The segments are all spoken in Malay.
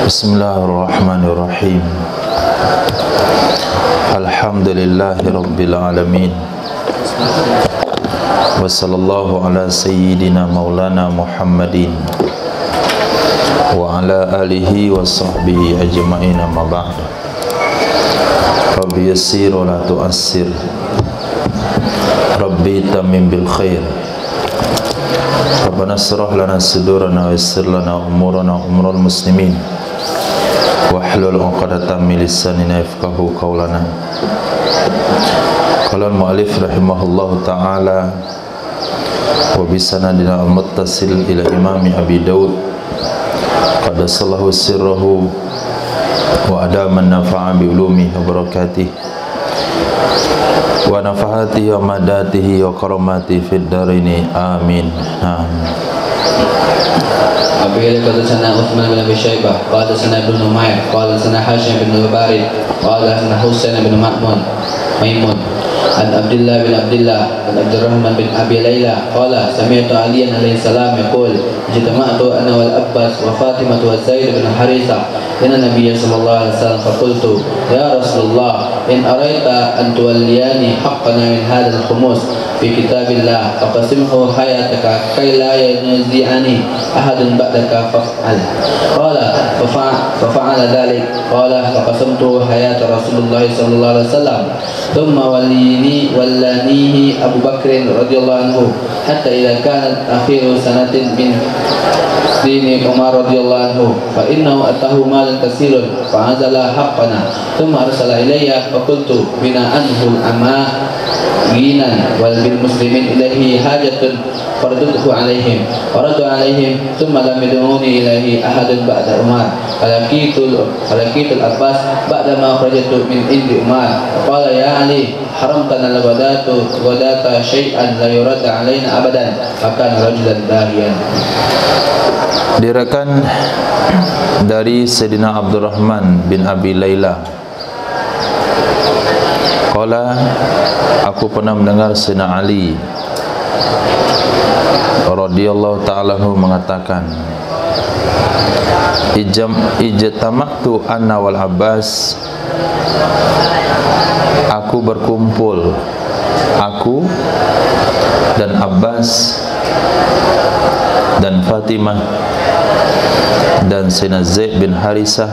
Bismillahirrahmanirrahim. Alhamdulillahi rabbil alamin. Wa sallallahu ala sayyidina maulana Muhammadin wa ala alihi wa sahbihi ajma'in, amma ba'd. Rabbi yassir wa la tu'assir, Rabbi tamim bil khair. Rabbana syrah lana sudurana wa yassir lana umurana umurul muslimin wahlul 'uqdatam min lisanina yafqahu qawlana. Qala al-mu'allif rahimahullahu ta'ala wa bisanadina al-muttasil ila imami Abi Daud qaddasallahu sirrahu wa adaman nafa'a bi ulumihi wa barakatihi wa nafahatihi wa madatihi wa karamatihi fid darini amin. Abi qala sana Uthman bin Abi Shaybah qala sana Ibn Umayr qala sana Hashim bin Mubarak qala sana Husain bin Maimun an Abdullah bin Abdullah an Abdurrahman bin Abi Layla qala sami'tu Aliyan alaihi salam yaqul ijtama'tu ana wal Abbas wa Fatimah wa Zaid bin Haritha ila Nabiy sallallahu alaihi wasallam faqultu ya Rasulullah in araita an tuwalliyani haqqana min hadha al-khumus fi kitabillah faqasimhu hayataka kay la yanzi'ani ahadun ba'daka fa'al qala fa'ala dhalik qala faqasamtu hayat Rasulullah sallallahu alaihi wasallam thumma wallanihi Abu Bakr radhiyallahu anhu hatta idza kanat akhiru sanatin min dini Umar radhiyallahu anhu fa innahu atahu malan katsirun fa'azala haqqana thumma arsala ilayya faqultu bina anhu al-ama ginan wal bil muslimin ilahi hajatun fardudhu alaihim faradu alaihim thumma lam yad'uni ilahi ahadun ba'da Umar falakitul Abbas ba'da ma kharajtu min indi Umar qala ya Ali haramtana al-wadata syai'an la yurad alaina abadan akan rajulan dahiyan. Diriwayatkan dari Sayyidina Abdurrahman bin Abi Layla qala, aku pernah mendengar Sayyidina Ali radhiyallahu ta'ala mengatakan, ijtama'tu anna wal Abbas, aku berkumpul, aku dan Abbas dan Fatimah dan Sayyidina Zaid bin Harisah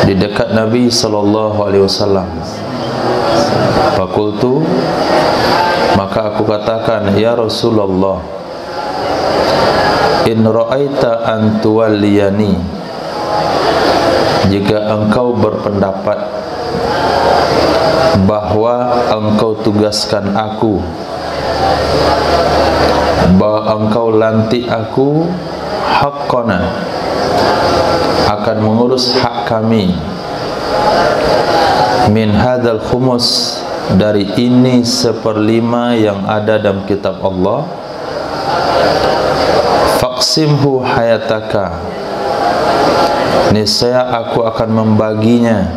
di dekat Nabi sallallahu alaihi wasallam. Fakultu, maka aku katakan, ya Rasulullah, in ra'aita an tuwalliyani, jika engkau berpendapat bahwa engkau tugaskan aku, bahwa engkau lantik aku haqqana, akan mengurus hak kami, min hadzal khumus, dari ini 1/5 yang ada dalam kitab Allah, faqsimhu hayataka, niscaya aku akan membaginya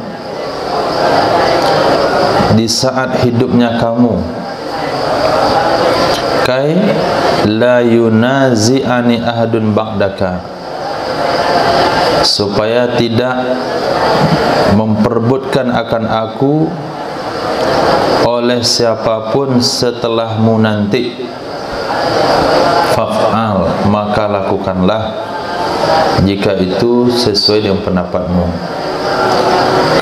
di saat hidupnya kamu, kai la yunazi'ani ahadun ba'daka, supaya tidak memperebutkan akan aku oleh siapapun setelahmu nanti. Fa'al, maka lakukanlah jika itu sesuai dengan pendapatmu.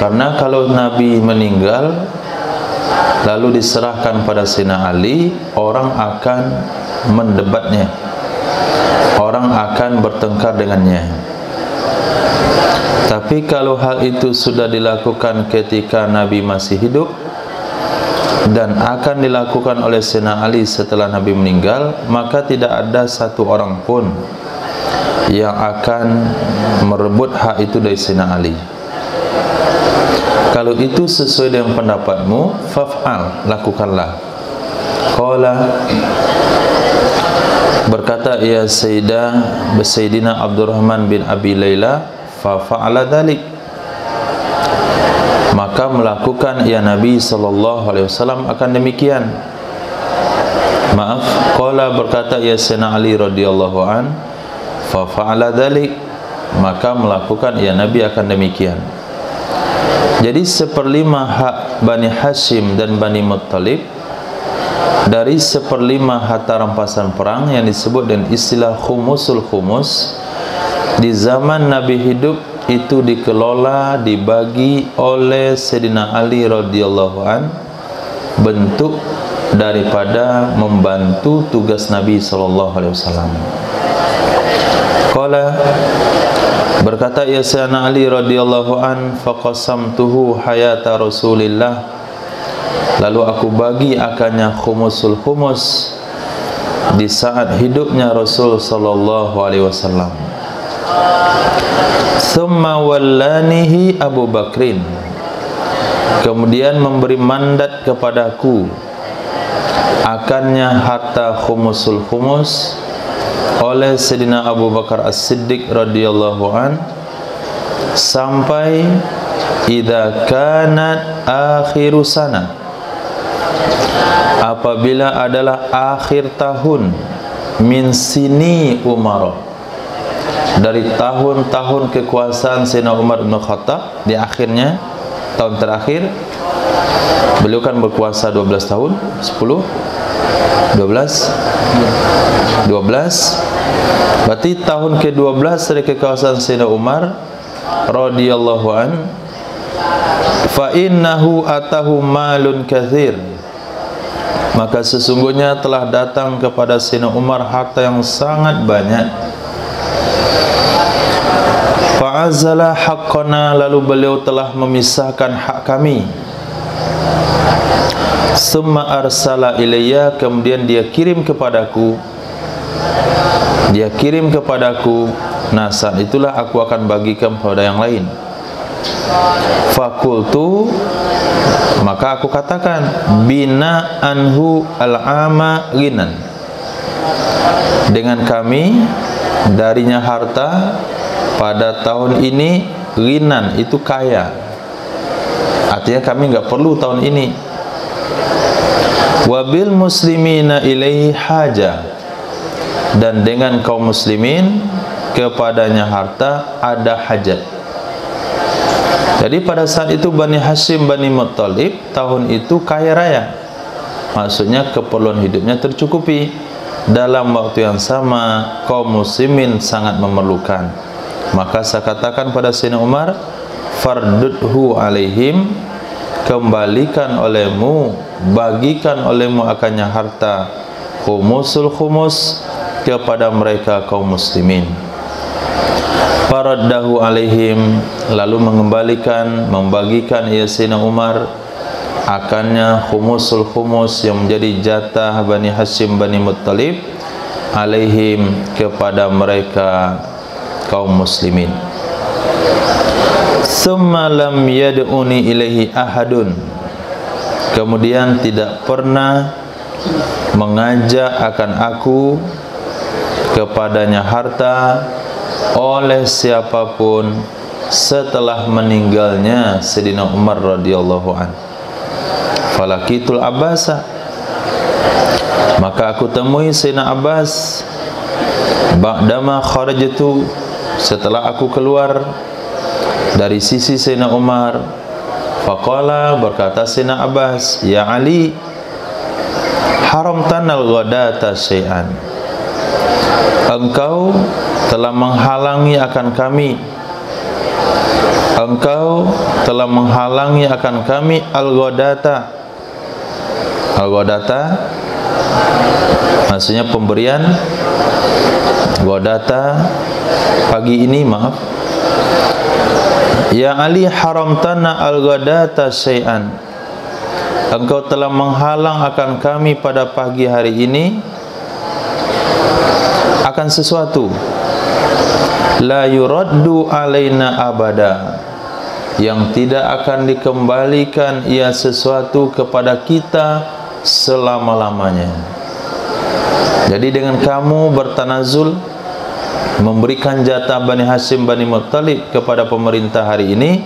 Karena kalau Nabi meninggal lalu diserahkan pada Sayyidina Ali, orang akan mendebatnya, orang akan bertengkar dengannya. Tapi kalau hal itu sudah dilakukan ketika Nabi masih hidup dan akan dilakukan oleh Sayyidina Ali setelah Nabi meninggal, maka tidak ada satu orang pun yang akan merebut hak itu dari Sayyidina Ali. Kalau itu sesuai dengan pendapatmu, fa'al, lakukanlah. Qala, berkata ya Sayyidina Abdurrahman bin Abi Layla, fa'ala dhalik, maka melakukan ya Nabi sallallahu alaihi wasallam akan demikian. Maaf, qala berkata ya Sayyidina Ali radhiyallahu an, fa fa'ala dhalik, maka melakukan ya Nabi akan demikian. Jadi 1/5 hak Bani Hashim dan Bani Muttalib dari 1/5 harta rampasan perang yang disebut dengan istilah khumusul khumus, di zaman Nabi hidup itu dikelola, dibagi oleh Sayyidina Ali radhiyallahu an, bentuk daripada membantu tugas Nabi sallallahu alaihi wasallam. Qala, berkata ya Sayyidina Ali radhiyallahu an, faqasamtuhu hayata Rasulillah, lalu aku bagi akannya khumusul khumus di saat hidupnya Rasul sallallahu alaihi wasallam. Summa wallanihi Abu Bakrin, kemudian memberi mandat kepadaku akannya harta khumusul khumus oleh Sayyidina Abu Bakar As-Siddiq radhiyallahu an, sampai idza kanat akhiru sana, apabila adalah akhir tahun, min sini Umar, dari tahun-tahun kekuasaan Sayyidina Umar bin Khattab, di akhirnya tahun terakhir beliau kan berkuasa 12 tahun, 10 12 berarti tahun ke-12 dari kekuasaan Sayyidina Umar radhiyallahu an, fa innahu atahu malun katsir, maka sesungguhnya telah datang kepada Sayyidina Umar harta yang sangat banyak. Fa'azala haqqana, lalu beliau telah memisahkan hak kami. Summa arsala ilayya, kemudian dia kirim kepadaku, nah saat itulah aku akan bagikan kepada yang lain. Fakultu, maka aku katakan, bina anhu al-ama ghinan, dengan kami darinya harta pada tahun ini, ghinan itu kaya, artinya kami enggak perlu tahun ini. Wabil muslimina ilaihi haja, dan dengan kaum muslimin kepadanya harta ada hajat. Jadi pada saat itu Bani Hashim, Bani Muttalib tahun itu kaya raya, maksudnya keperluan hidupnya tercukupi. Dalam waktu yang sama kaum muslimin sangat memerlukan. Maka saya katakan pada Sayyidina Umar, fardudhu alaihim, kembalikan olehmu, bagikan olehmu akannya harta khumusul khumus kepada mereka kaum muslimin. Faraddahu alaihim, lalu mengembalikan, membagikan ya Sayyidina Umar akannya khumusul khumus yang menjadi jatah Bani Hashim, Bani Muttalib, alaihim kepada mereka kaum muslimin. Summa lam yad'uni ilaihi ahadun, kemudian tidak pernah mengajak akan aku kepadanya harta oleh siapapun setelah meninggalnya Sayyidina Umar radhiyallahu an. Falakitul Abbasa, maka aku temui Sayyidina Abbas ba'dama kharajtu, setelah aku keluar dari sisi Sayyidina Umar. Faqala, berkata Sayyidina Abbas, ya Ali, haramtanal ghadata syai'an, engkau telah menghalangi akan kami, engkau telah menghalangi akan kami al-ghadata. Al-ghadata maksudnya pemberian, ghadata pagi ini, maaf. Ya Ali, haramtana al-ghadata syai'an, engkau telah menghalang akan kami pada pagi hari ini akan sesuatu, la yuraddu alaina abada, yang tidak akan dikembalikan ia sesuatu kepada kita selama-lamanya. Jadi dengan kamu bertanazul memberikan jatah Bani Hashim, Bani Muttalib kepada pemerintah hari ini,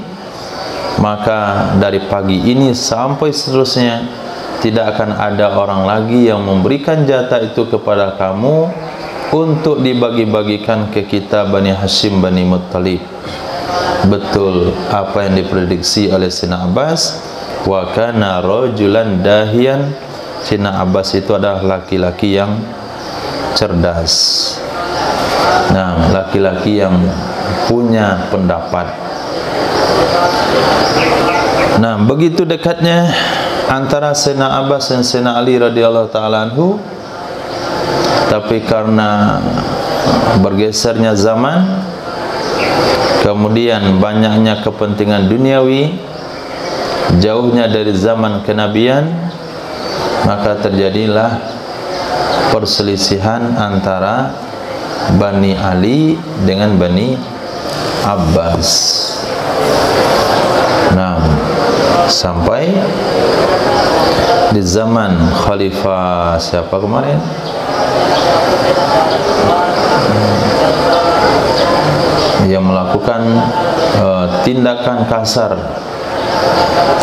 maka dari pagi ini sampai seterusnya tidak akan ada orang lagi yang memberikan jatah itu kepada kamu untuk dibagi-bagikan ke kita Bani Hashim Bani Muttalib. Betul apa yang diprediksi oleh Sayyidina Abbas, wa kana rajulan dahiyan. Sayyidina Abbas itu adalah laki-laki yang cerdas. Nah, laki-laki yang punya pendapat. Nah, begitu dekatnya antara Sayyidina Abbas dan Sayyidina Ali radhiyallahu taala anhu, tapi karena bergesernya zaman, kemudian banyaknya kepentingan duniawi, jauhnya dari zaman kenabian, maka terjadilah perselisihan antara Bani Ali dengan Bani Abbas. Nah, sampai di zaman Khalifah siapa kemarin? Yang melakukan tindakan kasar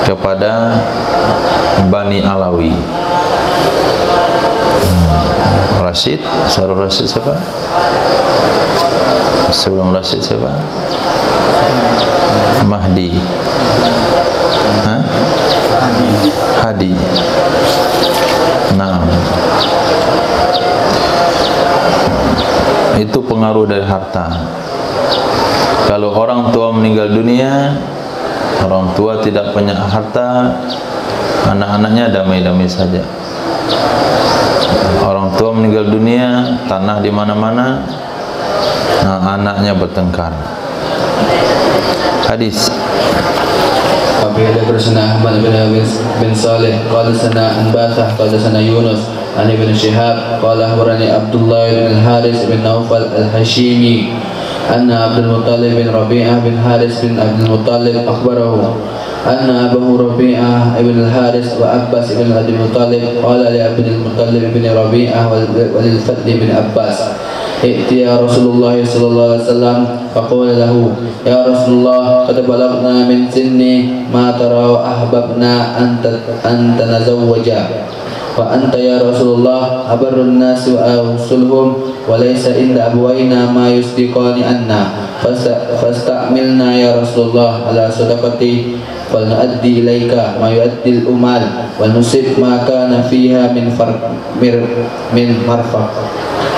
kepada Bani Alawi. Rashid, Sarul Rashid siapa? Sebelum Rashid siapa? Mahdi. Hah? Hadi. Nah, itu pengaruh dari harta. Kalau orang tua meninggal dunia, orang tua tidak punya harta, anak-anaknya damai-damai saja. Orang tua meninggal dunia, tanah di mana-mana, nah, anaknya bertengkar. Hadis. Abi hadatsana Ahmad bin Salih qala sana Anbasah qala sana Yunus an Ibn Shihab qala akhbarani Abdullah bin Haris bin Naufal al-Hashimi anna Abdul Muttalib bin Rabi'ah bin Haris bin Abdul Muttalib akhbarahu anna Abu Rabi'ah ibn al-Haris wa Abbas ibn Abdul Muttalib qala li Abdul Muttalib bin Rabi'ah wa lil Fadl bin Abbas ائتيا رسول الله صلى الله عليه وسلم فقال له يا رسول الله قد بلغنا من سني ما ترى وأحببنا أن نتزوج وأنت يا رسول الله أبر الناس وأوصلهم وليس عند أبوينا ما يصدقان عنا فاستعملنا يا رسول الله على صدقتي فلنؤدي إليك ما يؤدي الأمال ونصب ما كان فيها من مرفق.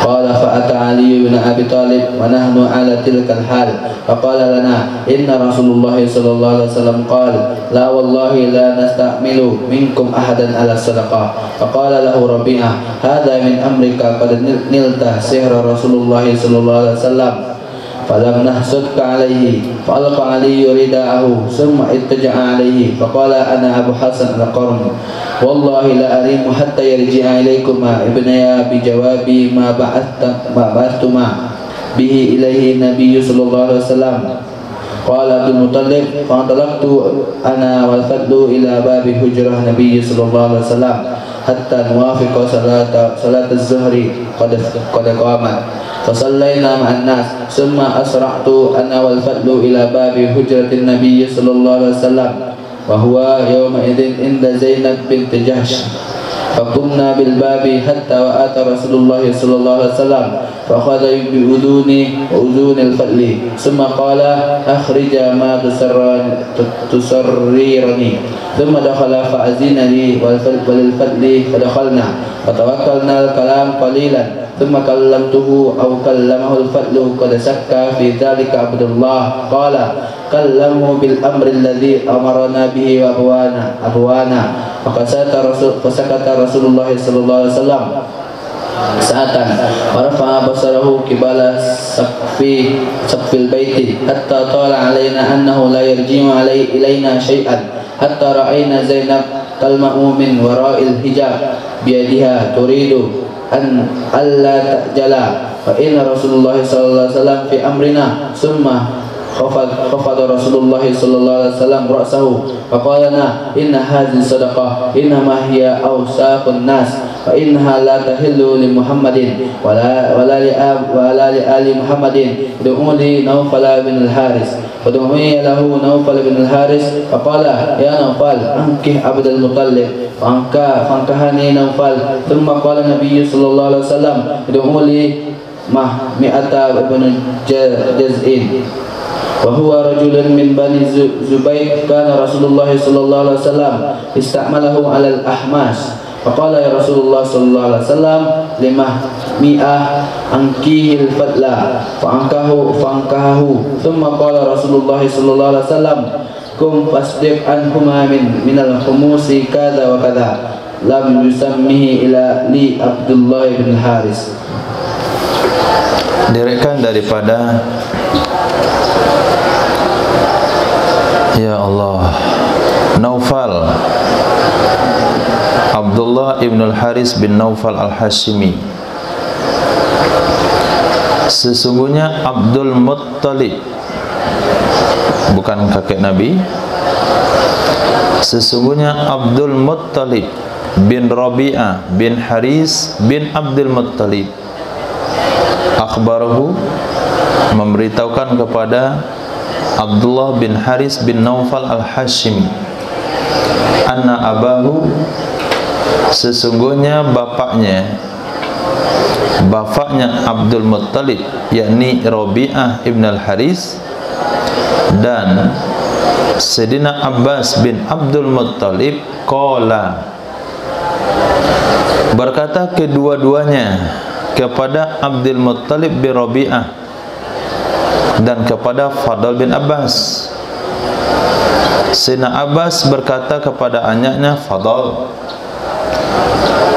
قال فأتى علي بن أبي طالب ونحن على تلك الحال فقال لنا إن رسول الله صلى الله عليه وسلم قال لا والله لا نستعمل منكم أحدا على الصدقة. فقال له ربيعة هذا من أمرك قد نلت سحر رسول الله صلى الله عليه وسلم فلم نحسدك عليه. فألقى علي رداءه ثم اتجع عليه فقال أنا أبو حسن القرن والله لا أريم حتى يرجع إليكما ابنيا بجوابي ما بعثتما به إليه النبي صلى الله عليه وسلم. قال عبد المطلب فانطلقت أنا والفضل إلى باب هجرة النبي صلى الله عليه وسلم حتى نوافق صلاة الظهر قد قامت فصلينا مع الناس ثم أسرعت أنا والفضل إلى باب هجرة النبي صلى الله عليه وسلم وهو يومئذ عند زينب بنت جحش فقمنا بالباب حتى وأتى رسول الله صلى الله عليه وسلم فأخذ بأذوني وأذون الفضل ثم قال أخرج ما تسررني ثم دخل فأذن لي وللفضل فدخلنا فتوكلنا الكلام قليلا ثم كلمته أو كلمه الفضل قد شك في ذلك عبد الله قال كلمه بالأمر الذي أمرنا به أبوانا فسكت رسول الله صلى الله عليه وسلم ساعة ورفع بصره قبل سقف البيت حتى طال علينا أنه لا يرجع إلينا شيئا حتى رأينا زينب تلمع من وراء الحجاب بيدها تريد أن ألا تأجل فإن رسول الله صلى الله عليه وسلم في أمرنا ثم خفض رسول الله صلى الله عليه وسلم رأسه فقال لنا إن هذه الصدقة إنما هي أوساق الناس فإنها لا تحل لمحمد ولا لآل محمد. ادعوا لي نوفل بن الحارث فدعي له نوفل بن الحارث فقال يا نوفل أنكح عبد المطلب فانكحني نوفل. ثم قال النبي صلى الله عليه وسلم ادعوا لي mi'ata ibn Jaz'in wa huwa rajulun min bani Zubayr. Kana Rasulullah sallallahu alaihi wasallam ista'malahu 'ala al-ahmas faqala ya Rasulullah sallallahu alaihi wasallam mi'ah ankihil fadla fa'ankahu thumma qala Rasulullah sallallahu alaihi wasallam kum fasdiq anhuma minal khumusi kada wa kada lam yusammihi ila li Abdullah bin Haris. Dirikan daripada ya Allah Naufal Abdullah ibn al-Haris bin Naufal al-Hashimi. Sesungguhnya Abdul Muttalib, bukan kakek Nabi, sesungguhnya Abdul Muttalib bin Rabi'ah bin Haris bin Abdul Muttalib akhbarahu, memberitahukan kepada Abdullah bin Haris bin Naufal al-Hashimi, anna abahu, sesungguhnya bapaknya Abdul Muttalib, yakni Rabi'ah ibn al-Haris, dan Sayyidina Abbas bin Abdul Muttalib qala, berkata kedua-duanya kepada Abdul Muttalib bin Rabi'ah dan kepada Fadl bin Abbas. Sayyidina Abbas berkata kepada anaknya Fadl.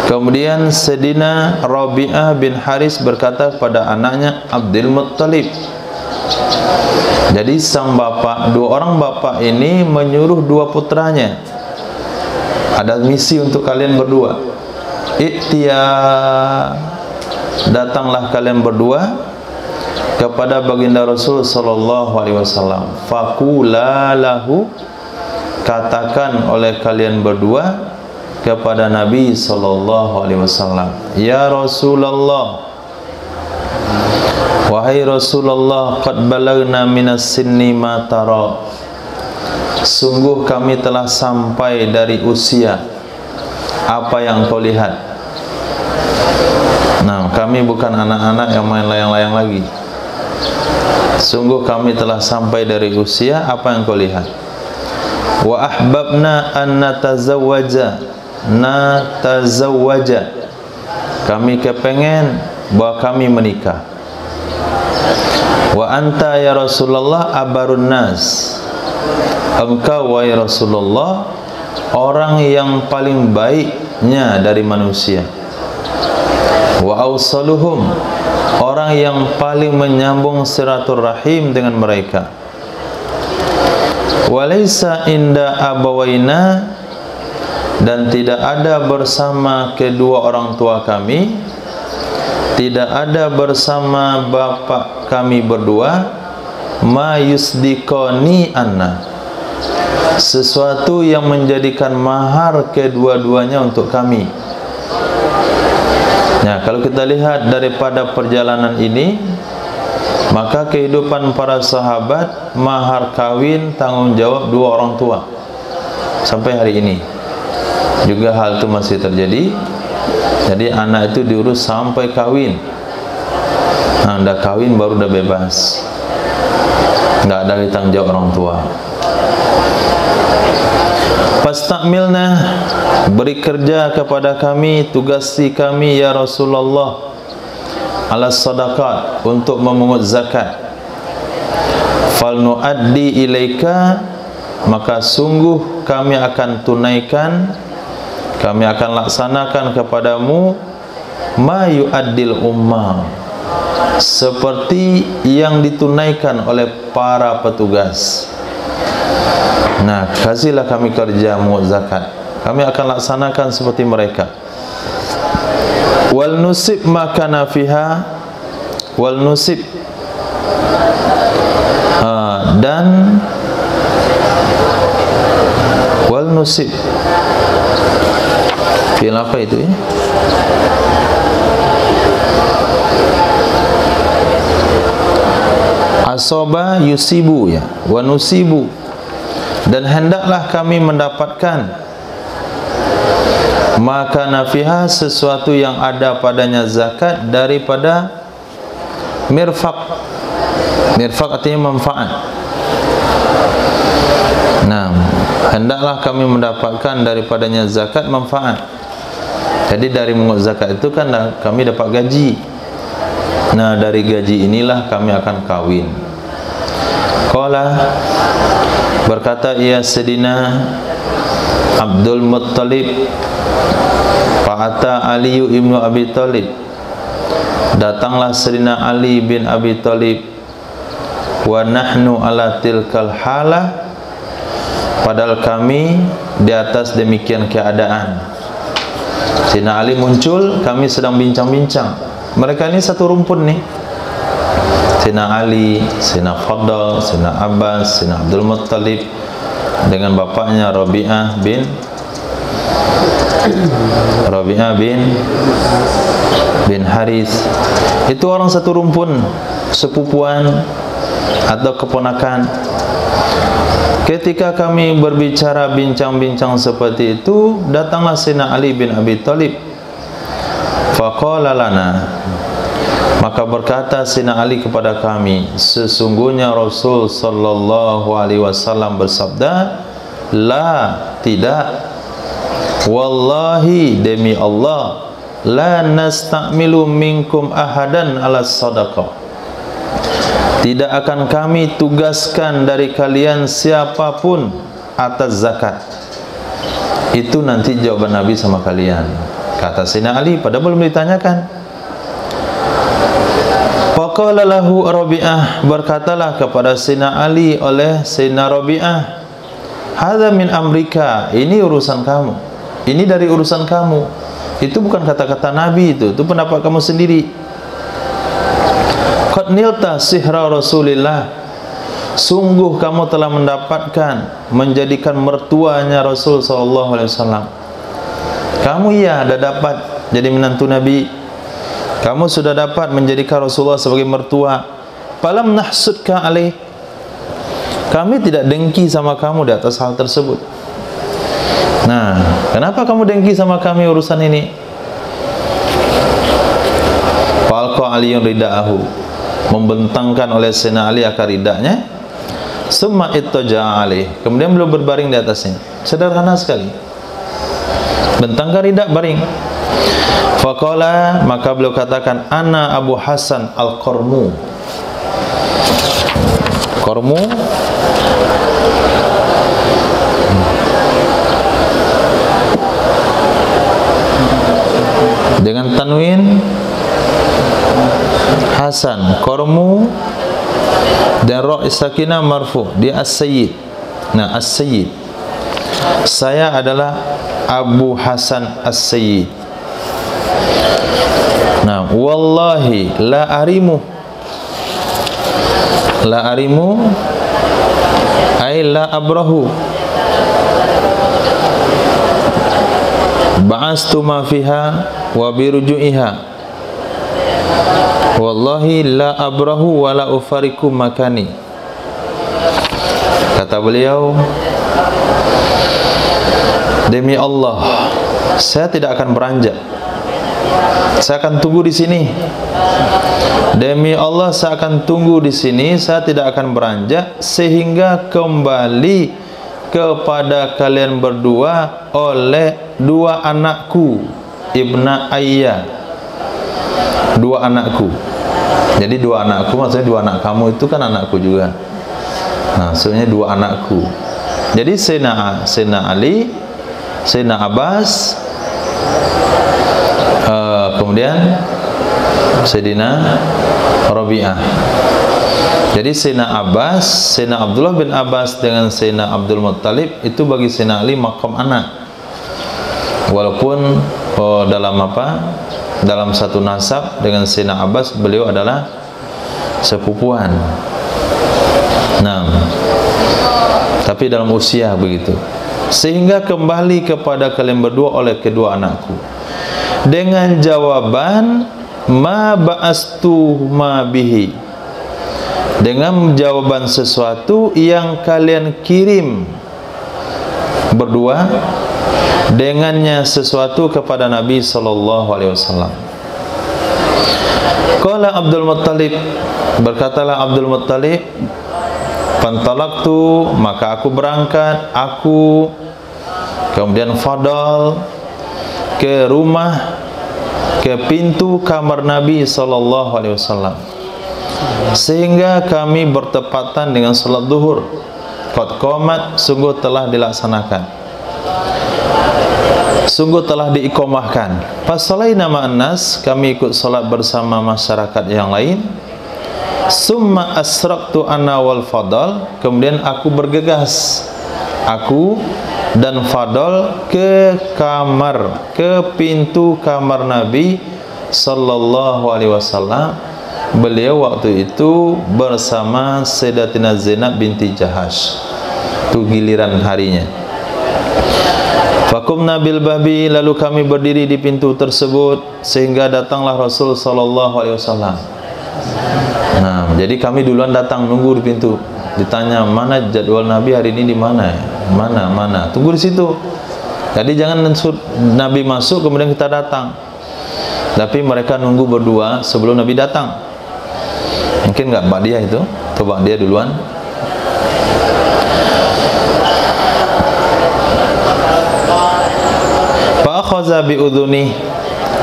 Kemudian Sayyidina Rabi'ah bin Haris berkata kepada anaknya Abdul Muttalib. Jadi sang bapak, dua orang bapak ini menyuruh dua putranya, ada misi untuk kalian berdua. Iktiya, datanglah kalian berdua kepada baginda Rasul sallallahu alaihi wasallam. Faqula lahu, katakan oleh kalian berdua kepada Nabi sallallahu alaihi wasallam, ya Rasulullah, wahai Rasulullah, qad balagna minas sinni ma tara, sungguh kami telah sampai dari usia apa yang kau lihat. Nah, kami bukan anak-anak yang main layang-layang lagi. Sungguh kami telah sampai dari usia apa yang kau lihat. Wa ahbabna an natazawwaja, kami kepengen bahwa kami menikah. Wa anta ya Rasulullah abarun nas, engkau wahai Rasulullah orang yang paling baiknya dari manusia. Wa awsaluhum, orang yang paling menyambung silaturahim dengan mereka. Wa laisa inda abawaina, dan tidak ada bersama kedua orang tua kami, tidak ada bersama bapak kami berdua, ma yusdiqani anna, sesuatu yang menjadikan mahar kedua-duanya untuk kami. Nah, kalau kita lihat daripada perjalanan ini, maka kehidupan para sahabat, mahar kawin, tanggung jawab dua orang tua sampai hari ini juga hal itu masih terjadi. Jadi anak itu diurus sampai kawin. Nah, udah kawin baru udah bebas, nggak ada tanggung jawab orang tua. Fastakmilna, beri kerja kepada kami, tugasi kami ya Rasulullah, ala sadaqat, untuk memungut zakat. Fal nuaddi ilaika, maka sungguh kami akan tunaikan, kami akan laksanakan kepadamu, ma yu'addil ummah, seperti yang ditunaikan oleh para petugas. Nah, kasihlah kami kerja mungut zakat, kami akan laksanakan seperti mereka. Wal nusib makana fiha, wal nusib, dan wal nusib, fi'il apa itu ya? Asoba yusibu ya, wa nusibu, dan hendaklah kami mendapatkan maka nafiha, sesuatu yang ada padanya zakat daripada mirfaq. Mirfaq artinya manfaat. Nah, hendaklah kami mendapatkan daripadanya zakat manfaat. Jadi dari mengut zakat itu kan kami dapat gaji. Nah, dari gaji inilah kami akan kawin. Qala, berkata ia Sayyidina Abdul Muttalib, fa'ata Ali ibnu Abi Thalib, datanglah Sayyidina Ali bin Abi Thalib, wa nahnu ala tilkal halah, padahal kami di atas demikian keadaan. Sayyidina Ali muncul, kami sedang bincang-bincang. Mereka ini satu rumpun nih. Sayyidina Ali, Sayyidina Fadl, Sayyidina Abbas, Sayyidina Abdul Muttalib dengan bapaknya Rabi'ah bin Harith. Itu orang satu rumpun, sepupuan atau keponakan. Ketika kami berbicara bincang-bincang seperti itu, datanglah Sayyidina Ali bin Abi Thalib. Faqala lana, maka berkata Sayyidina Ali kepada kami, sesungguhnya Rasul sallallahu alaihi wasallam bersabda, la, tidak, wallahi, demi Allah, la nasta'milu minkum ahadan ala sadaqah, tidak akan kami tugaskan dari kalian siapapun atas zakat. Itu nanti jawaban Nabi sama kalian, kata Sayyidina Ali, padahal belum ditanyakan. Faqala lahu Rabi'ah, berkatalah kepada Sayyidina Ali oleh Sayyidina Rabi'ah, hadza min amrika, ini urusan kamu, ini dari urusan kamu. Itu bukan kata-kata Nabi, itu pendapat kamu sendiri. Qad nilta sihra Rasulillah, sungguh kamu telah mendapatkan menjadikan mertuanya Rasul sallallahu alaihi wasallam. Kamu ya ada dapat jadi menantu Nabi, kamu sudah dapat menjadikan Rasulullah sebagai mertua. Falam nahsudka alaih, kami tidak dengki sama kamu di atas hal tersebut. Nah, kenapa kamu dengki sama kami urusan ini? Falqa aliyun rida'ahu, membentangkan oleh Sayyidina Ali akar ridaknya. Summa ittaja'a alaih, kemudian beliau berbaring di atasnya. Sederhana sekali, bentangkan ridak, baring. Faqala, maka beliau katakan, ana Abu Hasan al-Qarmu. Qarmu dengan tanwin Hasan, Qarmu dan ra' sakinah marfu, dia as-sayyid. Nah, as-sayyid, saya adalah Abu Hasan as-sayyid. Nah, wallahi la arimu, la arimu ay la abrahu, ba'astu ma fiha wa biruju'iha, wallahi la abrahu wa la ufariku makani. Kata beliau, demi Allah, saya tidak akan beranjak, saya akan tunggu di sini. Demi Allah, saya akan tunggu di sini, saya tidak akan beranjak sehingga kembali kepada kalian berdua oleh dua anakku, ibna ayya, dua anakku. Jadi dua anakku maksudnya dua anak kamu itu kan anakku juga. Nah, sebenarnya dua anakku. Jadi Sayyidina Ali, Sayyidina Abbas, kemudian Sayyidina Rabi'ah. Jadi Sayyidina Abbas, Sayyidina Abdullah bin Abbas dengan Sayyidina Abdul Muttalib itu bagi Sayyidina Ali maqam anak. Walaupun dalam dalam satu nasab dengan Sayyidina Abbas, beliau adalah sepupuan. Nah, tapi dalam usia begitu. Sehingga kembali kepada kalian berdua oleh kedua anakku dengan jawaban ma ba'astu ma bihi, dengan jawaban sesuatu yang kalian kirim berdua dengannya sesuatu kepada Nabi sallallahu alaihi wasallam. Qala Abdul Muttalib, berkatalah Abdul Muttalib, fantalaqtu, maka aku berangkat, aku kemudian Fadl ke rumah, ke pintu kamar Nabi sallallahu alaihi wasallam, sehingga kami bertepatan dengan salat zuhur. Qad qamat, sungguh telah dilaksanakan, sungguh telah diiqamahkan. Fasalaina ma'an nas, kami ikut salat bersama masyarakat yang lain. Summa asraqtu ana wal Fadl, kemudian aku bergegas, aku dan Fadl ke kamar, ke pintu kamar Nabi sallallahu alaihi wasallam. Beliau waktu itu bersama Sayyidatina Zainab binti Jahash. Itu giliran harinya. Faqumna bil babi, lalu kami berdiri di pintu tersebut, sehingga datanglah Rasul sallallahu alaihi wasallam. Nah, jadi kami duluan datang, nunggu di pintu. Ditanya, mana jadwal Nabi hari ini, di mana? Mana? Tunggu di situ. Jadi jangan Nabi masuk kemudian kita datang. Tapi mereka nunggu berdua sebelum Nabi datang. Mungkin enggak Ba'diyah itu? Atau Ba'diyah duluan? Fa akhadha bi udhuni,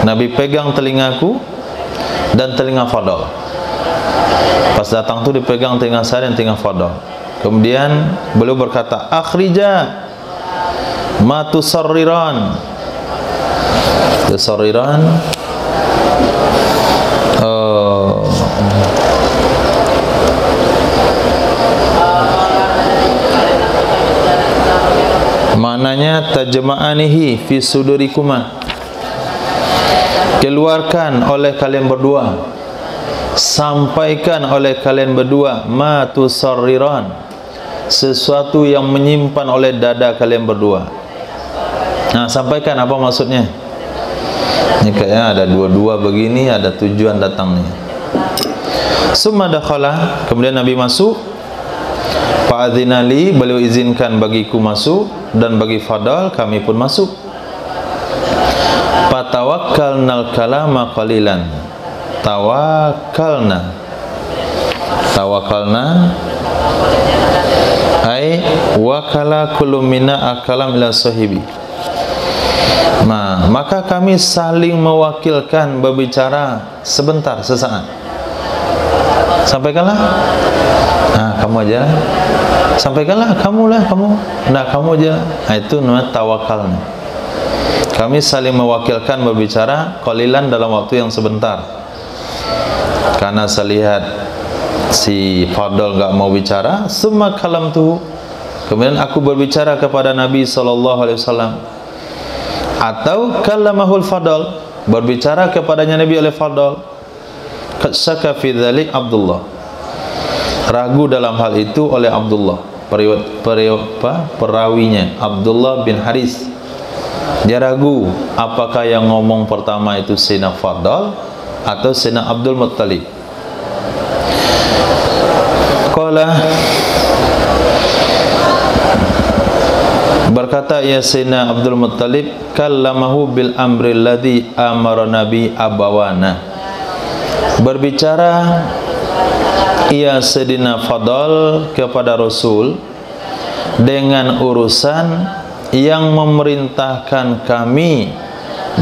Nabi pegang telingaku dan telinga Fadl. Pas datang tu dipegang telinga saya dan telinga Fadl. Kemudian beliau berkata, akhrija ma tusarriran. Tusarriran maknanya tajma'anihi fi sudurikuma, keluarkan oleh kalian berdua, sampaikan oleh kalian berdua, ma tusarriran, sesuatu yang menyimpan oleh dada kalian berdua. Nah, sampaikan apa maksudnya? Ini kayaknya ada dua-dua begini, ada tujuan datangnya. Summa dakhala, kemudian Nabi masuk. Fa'adzinali, beliau izinkan bagiku masuk, dan bagi Fadl kami pun masuk. Fatawakkalnal kalama qalilan. Tawakkalna ai wakala kullu minna akalam ila sahibi. Nah, maka kami saling mewakilkan berbicara sebentar, sesaat. Sampaikanlah. Nah, kamu aja. Sampaikanlah, kamu. Nah, kamu aja. Nah, itu namanya tawakal. Kami saling mewakilkan berbicara qalilan dalam waktu yang sebentar. Karena saya lihat si Fadl enggak mau bicara, summa kalamtu. Kemudian aku berbicara kepada Nabi sallallahu alaihi wasallam. Atau kalamahul Fadl, berbicara kepadanya Nabi oleh Fadl. Qad syaka fi dzalik Abdullah, ragu dalam hal itu oleh Abdullah, perawinya Abdullah bin Haris. Dia ragu apakah yang ngomong pertama itu Sayyidina Fadl atau Sayyidina Abdul Muttalib. Qala, berkata ya Sayyidina Abdul Muttalib, kallamahu bil amri alladhi amara nabi abawana, berbicara ia Sayyidina Fadl kepada Rasul dengan urusan yang memerintahkan kami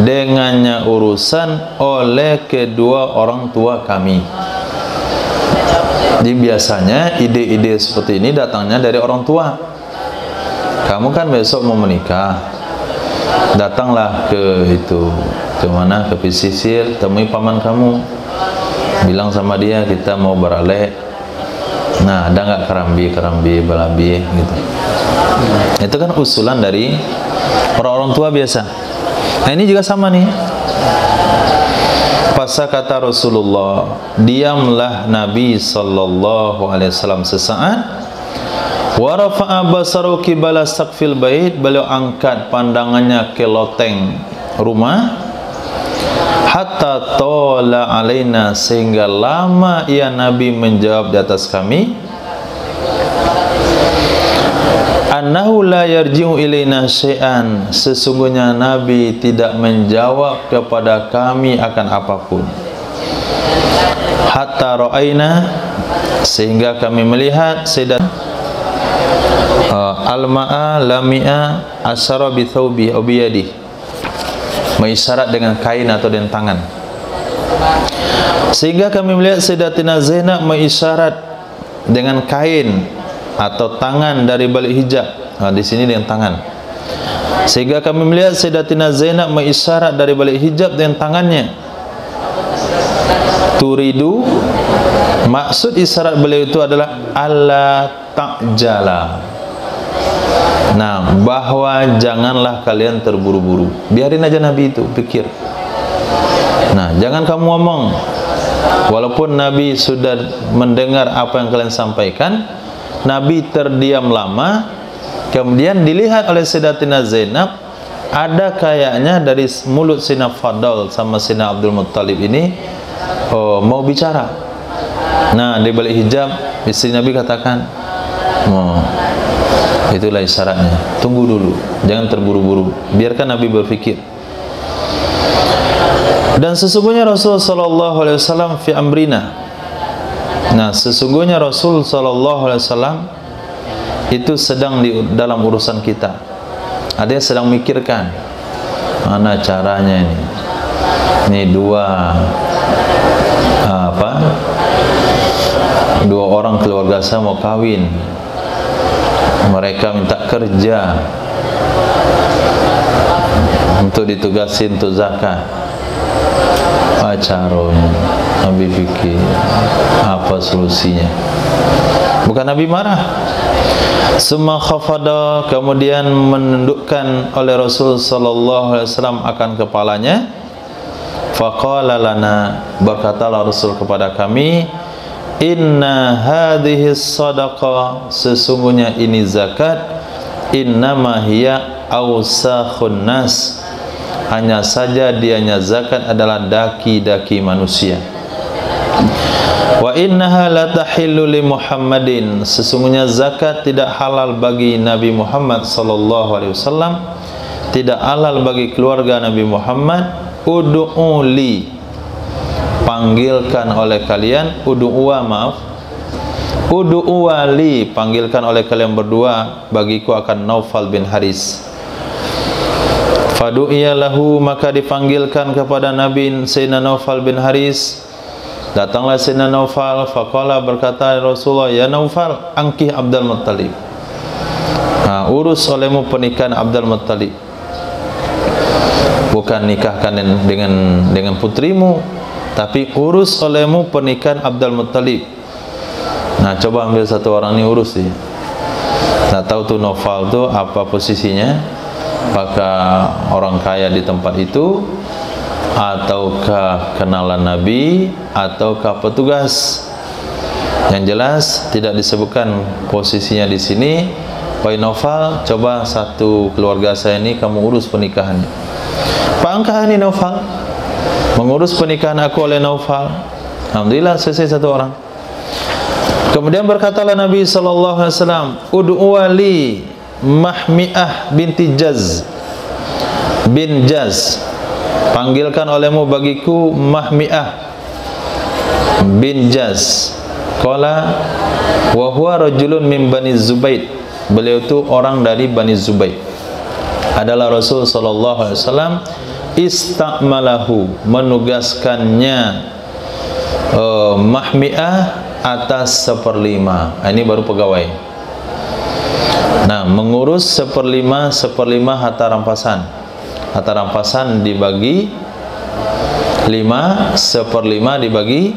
dengannya urusan oleh kedua orang tua kami. Jadi biasanya ide-ide seperti ini datangnya dari orang tua. Kamu kan besok mau menikah, datanglah ke mana, ke pesisir, temui paman kamu, bilang sama dia kita mau beralih. Nah, ada nggak kerambi balabi gitu. Itu kan usulan dari orang-orang tua biasa. Nah, ini juga sama nih. Pasal kata Rasulullah, diamlah Nabi sallallahu alaihi wasallam sesaat. Wa rafa'a basaru qibala saqfil bait, beliau angkat pandangannya ke loteng rumah. Hatta tola alaina, sehingga lama ia Nabi menjawab di atas kami. Annahu la yarji'u ilaina syai'an, sesungguhnya Nabi tidak menjawab kepada kami akan apapun. hatta ra'aina, sehingga kami melihat Sayyidat al-ma'a lami'a asyara bi thawbi aw bi yadihi, mengisyarat dengan kain atau dengan tangan. Sehingga kami melihat Sayyidatina Zainab mengisyarat dengan kain atau tangan dari balik hijab. Di sini dengan tangan. Sehingga kami melihat Sayyidatina Zainab mengisyarat dari balik hijab dengan tangannya. Turidu, maksud isyarat beliau itu adalah alla ta'jala. Nah, bahwa janganlah kalian terburu-buru. Biarin aja Nabi itu pikir. Nah, jangan kamu ngomong. Walaupun Nabi sudah mendengar apa yang kalian sampaikan, Nabi terdiam lama. Kemudian dilihat oleh Sayyidatina Zainab, ada kayaknya dari mulut Sayyidina Fadl sama Sayyidina Abdul Muttalib ini mau bicara. Nah, di balik hijab istri Nabi katakan, itulah isyaratnya. Tunggu dulu, jangan terburu-buru. Biarkan Nabi berpikir. Dan sesungguhnya Rasul sallallahu alaihi wasallam fi amrina. Nah, sesungguhnya Rasul sallallahu alaihi wasallam itu sedang di dalam urusan kita. Ada yang sedang mikirkan mana caranya ini. Ini dua orang keluarga saya mau kawin. Mereka minta kerja untuk ditugasin untuk zakat. Caranya Nabi fikir apa solusinya. Bukan Nabi marah. Summa khafada, kemudian menundukkan oleh Rasul sallallahu alaihi wasallam akan kepalanya. Faqala lana, berkatalah Rasul kepada kami, inna hadhihi sadaqah, sesungguhnya ini zakat, innama hiya awsakhun nas, hanya saja dianya zakat adalah daki-daki manusia. Wa innaha la tahillu li Muhammadin, sesungguhnya zakat tidak halal bagi Nabi Muhammad sallallahu alaihi wasallam, tidak halal bagi keluarga Nabi Muhammad. Ud'u li, panggilkan oleh kalian, ud'uwa, maaf, ud'uwa li, panggilkan oleh kalian berdua bagiku akan Naufal bin Haris. Fadu'iya lahu, maka dipanggilkan kepada Nabi Sayyidina Naufal bin Haris. Datanglah Sayyidina Naufal. Faqala, berkata Rasulullah, ya Naufal, angkih Abdul Muttalib. Urus olehmu pernikahan Abdul Muttalib. Bukan nikahkan dengan putrimu, tapi urus olehmu pernikahan Abdul Muttalib. Nah, coba ambil satu orang ini urus dia. Nah, tahu tuh Naufal tuh apa posisinya? Apakah orang kaya di tempat itu, ataukah kenalan Nabi, ataukah petugas? Yang jelas tidak disebutkan posisinya di sini. Wahai Naufal, coba satu keluarga saya ini kamu urus pernikahannya. Pangkah ini Naufal, mengurus pernikahan aku oleh Naufal. Alhamdulillah selesai satu orang. Kemudian berkatalah Nabi sallallahu alaihi wasallam, ud'u li Mahmi'ah binti Jaz bin Jaz, panggilkan olehmu bagiku Mahmi'ah bin Jaz. Qala wa huwa rajulun min Bani Zubaid, beliau itu orang dari Bani Zubaid. Adalah Rasul sallallahu alaihi wasallam istamalahu, menugaskannya Mahmi'ah atas 1/5. Ini baru pegawai. Nah, mengurus 1/5 harta rampasan. Harta rampasan dibagi 5, 1/5 dibagi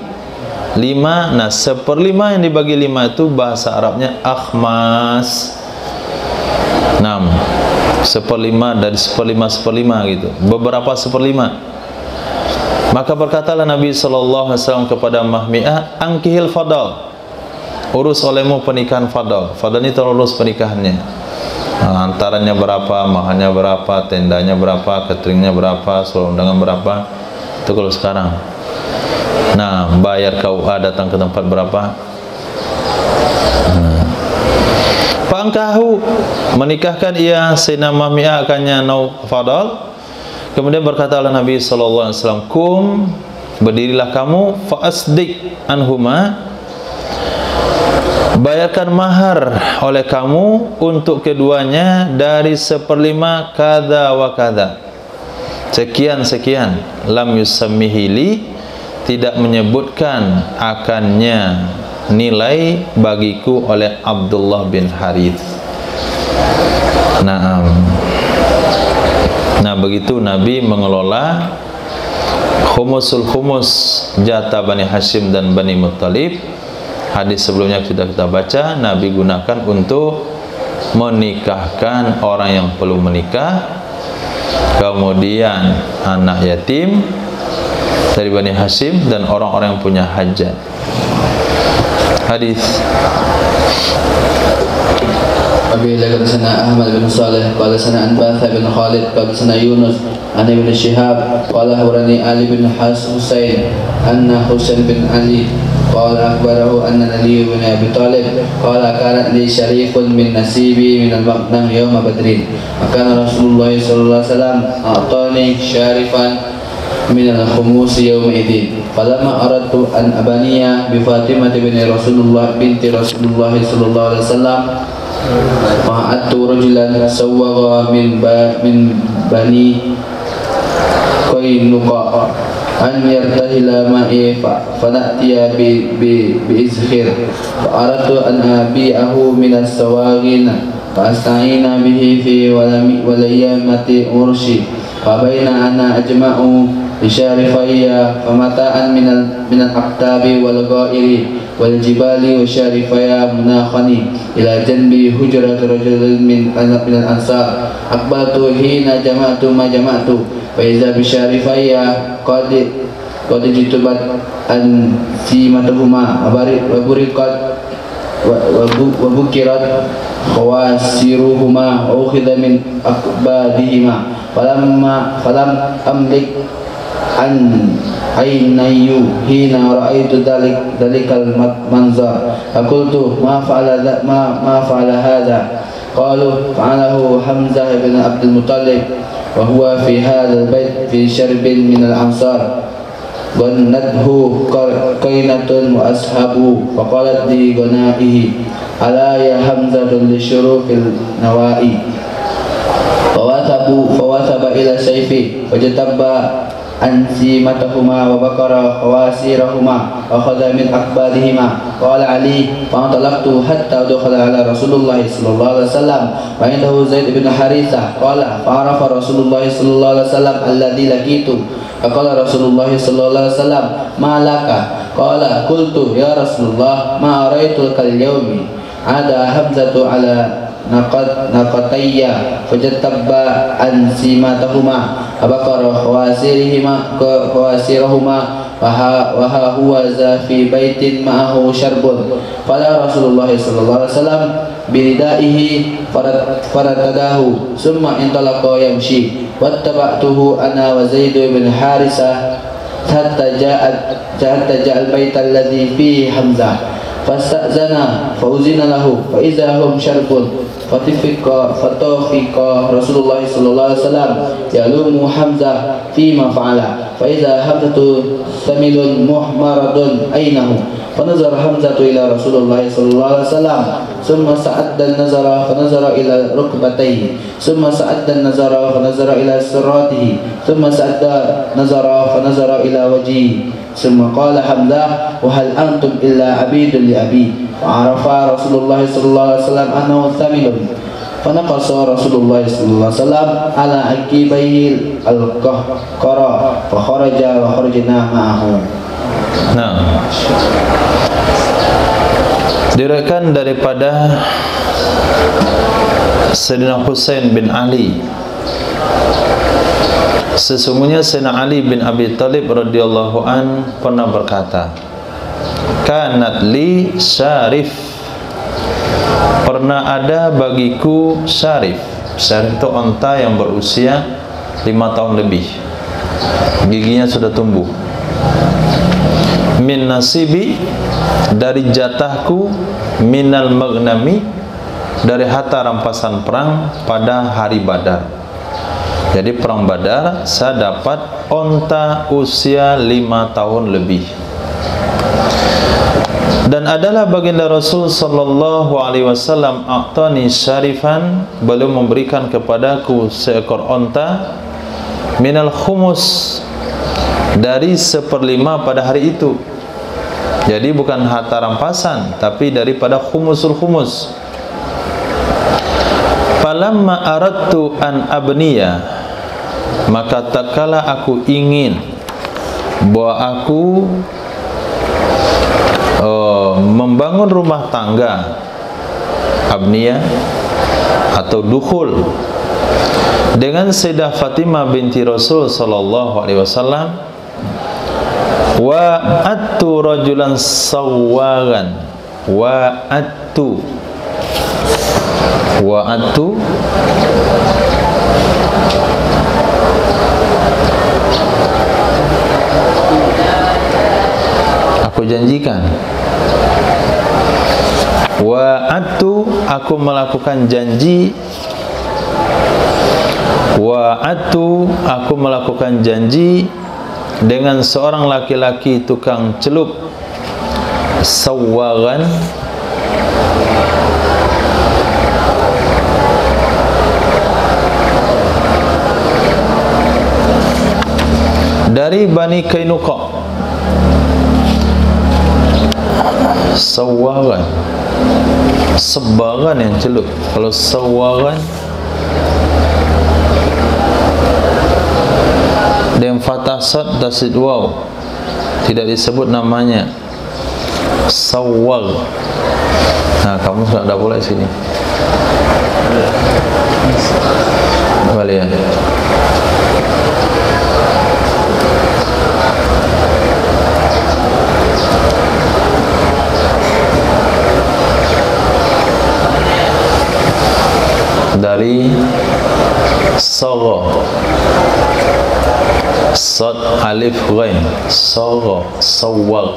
5. Nah, 1/5 yang dibagi 5 itu bahasa Arabnya akhmas. 6, 1/5 dari 1/5 gitu, beberapa 1/5. Maka berkatalah Nabi sallallahu alaihi wasallam kepada Mahmi'ah, angkihil Fadl, urus olehmu pernikahan Fadl. Fadl ini terurus pernikahannya. Antaranya berapa, mahalnya berapa, tendanya berapa, cateringnya berapa, surat undangan berapa. Itu kalau sekarang. Nah, bayar KUA datang ke tempat berapa. Fangkahu, menikahkan ia Sayyidina Mahmi'ah akannya Fadl. Kemudian berkatalah Nabi sallallahu alaihi wasallam, kum berdirilah kamu, fa asdiq anhuma, bayarkan mahar oleh kamu untuk keduanya dari 1/5 kada wa kada, sekian-sekian. Lam yusammihili, tidak menyebutkan akannya nilai bagiku oleh Abdullah bin Harith. Nah, begitu Nabi mengelola khumusul khumus jatah Bani Hashim dan Bani Muttalib. Hadis sebelumnya sudah kita baca, Nabi gunakan untuk menikahkan orang yang perlu menikah, kemudian anak yatim dari Bani Hashim, dan orang-orang yang punya hajat. Hadis Abi Lakad sana Ahmad bin Saleh qala sana Anbatha bin Khalid qala sana Yunus an Ibn Shihab qala hurani Ali bin Husain anna Husain bin Ali qala akhbarahu anna Ali bin Abi Talib qala kanat li syarifun min nasibi min al-maqnam yawm Badrin, maka Rasulullah sallallahu alaihi wasallam a'tani syarifan min al-khumus yawm idin, falamma aradtu an abaniya bi Fatimah binti Rasulullah sallallahu alaihi wasallam ma'atu rajulan sawwaga min bani Qainuqa an yartahila ma'i fana'tiya bi izkhir, fa'aratu an abi'ahu min as-sawagin fa'asta'ina bihi fi walayamati urshi, fabaina ana ajma'u bisyarifayya famata'an min al-aqtabi wal ghairi wal jibali wa syarifaya munakhani ila janbi hujrat rajulin min al-ansar, akbaltu hina jama'tu ma jama'tu fa iza bi syarifaya qad jitubat an simatuhuma wa buriqat wa bukirat khawasiruhuma wa ukhidha min akbadihima falam amlik an aynayu hina ra'aitu dalikal manzar, aqultu ma fa'ala hadha, qalu fa'alahu Hamzah bin Abdul Muttalib wa huwa fi hadha al-bayt fi syarbin min al-ansar, ghanathu qainatun wa ashabu, faqalat li ghanaihi ala ya Hamzatun li syurufil nawai, fawasaba ila sayfi wajatabba ansimatahuma wa bakara khawasirahuma wa khadha min akbadihima. Qala Ali fa'antalaqtu hatta dakhala ala Rasulullah sallallahu alaihi wasallam wa indahu Zaid bin Harithah qala fa'arafa Rasulullah sallallahu alaihi wasallam alladhi laqitu, faqala Rasulullah sallallahu alaihi wasallam ma laka, qala qultu ya Rasulullah ma araitu kal yawmi ada Hamzatu ala naqatayya fajatabba ansimatahuma abakara khawasirahuma wa huwa za fi baitin ma'ahu syarbun, fala Rasulullah sallallahu alaihi wasallam biridaihi faratadahu summa intalaqa yamshi wattaba'tuhu ana wa Zaid bin Harisah hatta ja'al bait alladhi fi Hamzah fasta'zana fauzina lahu fa idza hum syarbun fatafiqa Rasulullah sallallahu alaihi wasallam yalumu Hamzah fima fa'ala fa idza Hamzatu samilun muhmaradun ainahu fanazara Hamzatu ila Rasulullah sallallahu alaihi wasallam summa sa'adda an-nazara fanazara ila rukbatayhi summa sa'adda an-nazara fanazara ila siratihi summa sa'adda nazara fanazara ila wajhihi summa qala Hamzah wa hal antum illa abidun li abi, fa'arafa Rasulullah sallallahu alaihi wasallam annahu thamilun fanaqasa Rasulullah sallallahu alaihi wasallam ala akibaihi al-qahqara fa kharaja wa kharajna ma'ahu. Nah, diriwayatkan daripada Sayyidina Husain bin Ali, sesungguhnya Sayyidina Ali bin Abi Talib radhiyallahu an pernah berkata, kanat li syarif, pernah ada bagiku syarif. Syarif itu onta yang berusia 5 tahun lebih, giginya sudah tumbuh. Min nasibi, dari jatahku, minal maghnami, dari harta rampasan perang pada hari Badar. Jadi perang Badar saya dapat onta usia 5 tahun lebih. Dan adalah baginda Rasul sallallahu alaihi wasallam a'tani syarifan, beliau memberikan kepadaku seekor onta minal khumus, dari 1/5 pada hari itu. Jadi bukan harta rampasan, tapi daripada khumusul khumus. Falamma aradtu an abniya, maka tatkala aku ingin bahwa aku membangun rumah tangga, abniya atau dukhul, dengan Sayyidah Fatimah binti Rasul sallallahu alaihi wasallam, wa attu rajulan sawwagan, wa attu aku janjikan, wa'adtu aku melakukan janji, wa'adtu aku melakukan janji dengan seorang laki-laki tukang celup, sawwagan, dari Bani Kainuqa. Sawwagan, sebaran yang celup. Kalau sawwagan dengan fathah sad tasid waw, tidak disebut namanya. Sawwag. Nah, kamu sudah ada pula sini. Boleh ya. Dari sagha, sad alif ghain, sagha, sawwag,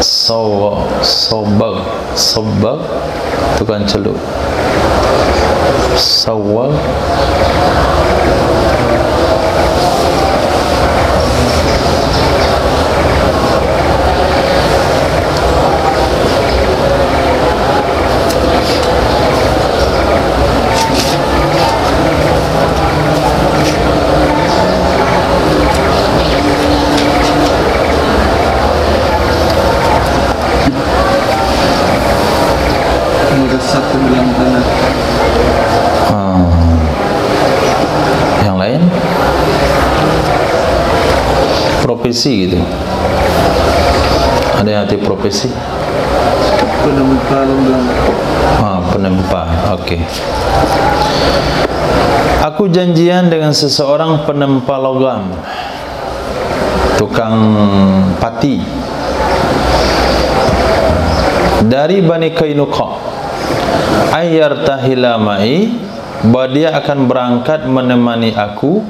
sagha, sabag, sabag tukang celup, sawwag, yang lain profesi gitu. Ada yang arti profesi? Penempa. Oke. Aku janjian dengan seseorang penempa logam, tukang pati, dari Bani Kainuqa, ayyartahila ma'i, bahwa dia akan berangkat menemani aku,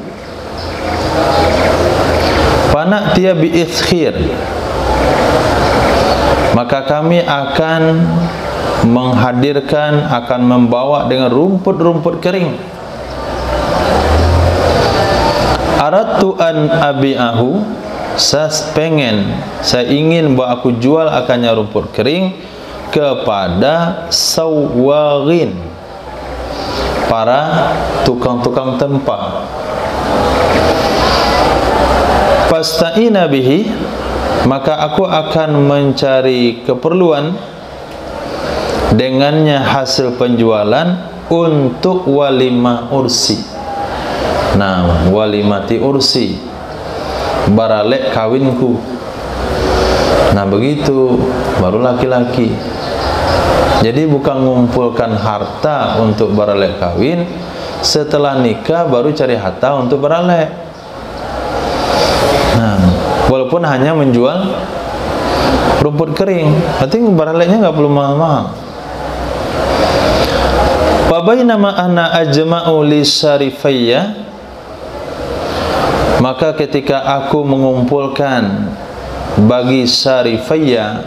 fana'tiya bi ithkhir, maka kami akan menghadirkan, akan membawa dengan rumput-rumput kering. Aradtu an abi'ahu, saya ingin bahwa aku jual akannya rumput kering kepada sawwagin, para tukang-tukang tempa. Fasta'ina bihi, maka aku akan mencari keperluan dengannya hasil penjualan untuk walimah ursi. Nah, walimati ursi, baralek kawinku. Nah, begitu baru laki-laki. Jadi bukan mengumpulkan harta untuk baralek kawin, setelah nikah baru cari harta untuk baralek. Nah, walaupun hanya menjual rumput kering, berarti baraleknya nggak perlu mahal-mahal. Fabainama ana ajma'u li syarifayya, maka ketika aku mengumpulkan bagi syarifayya,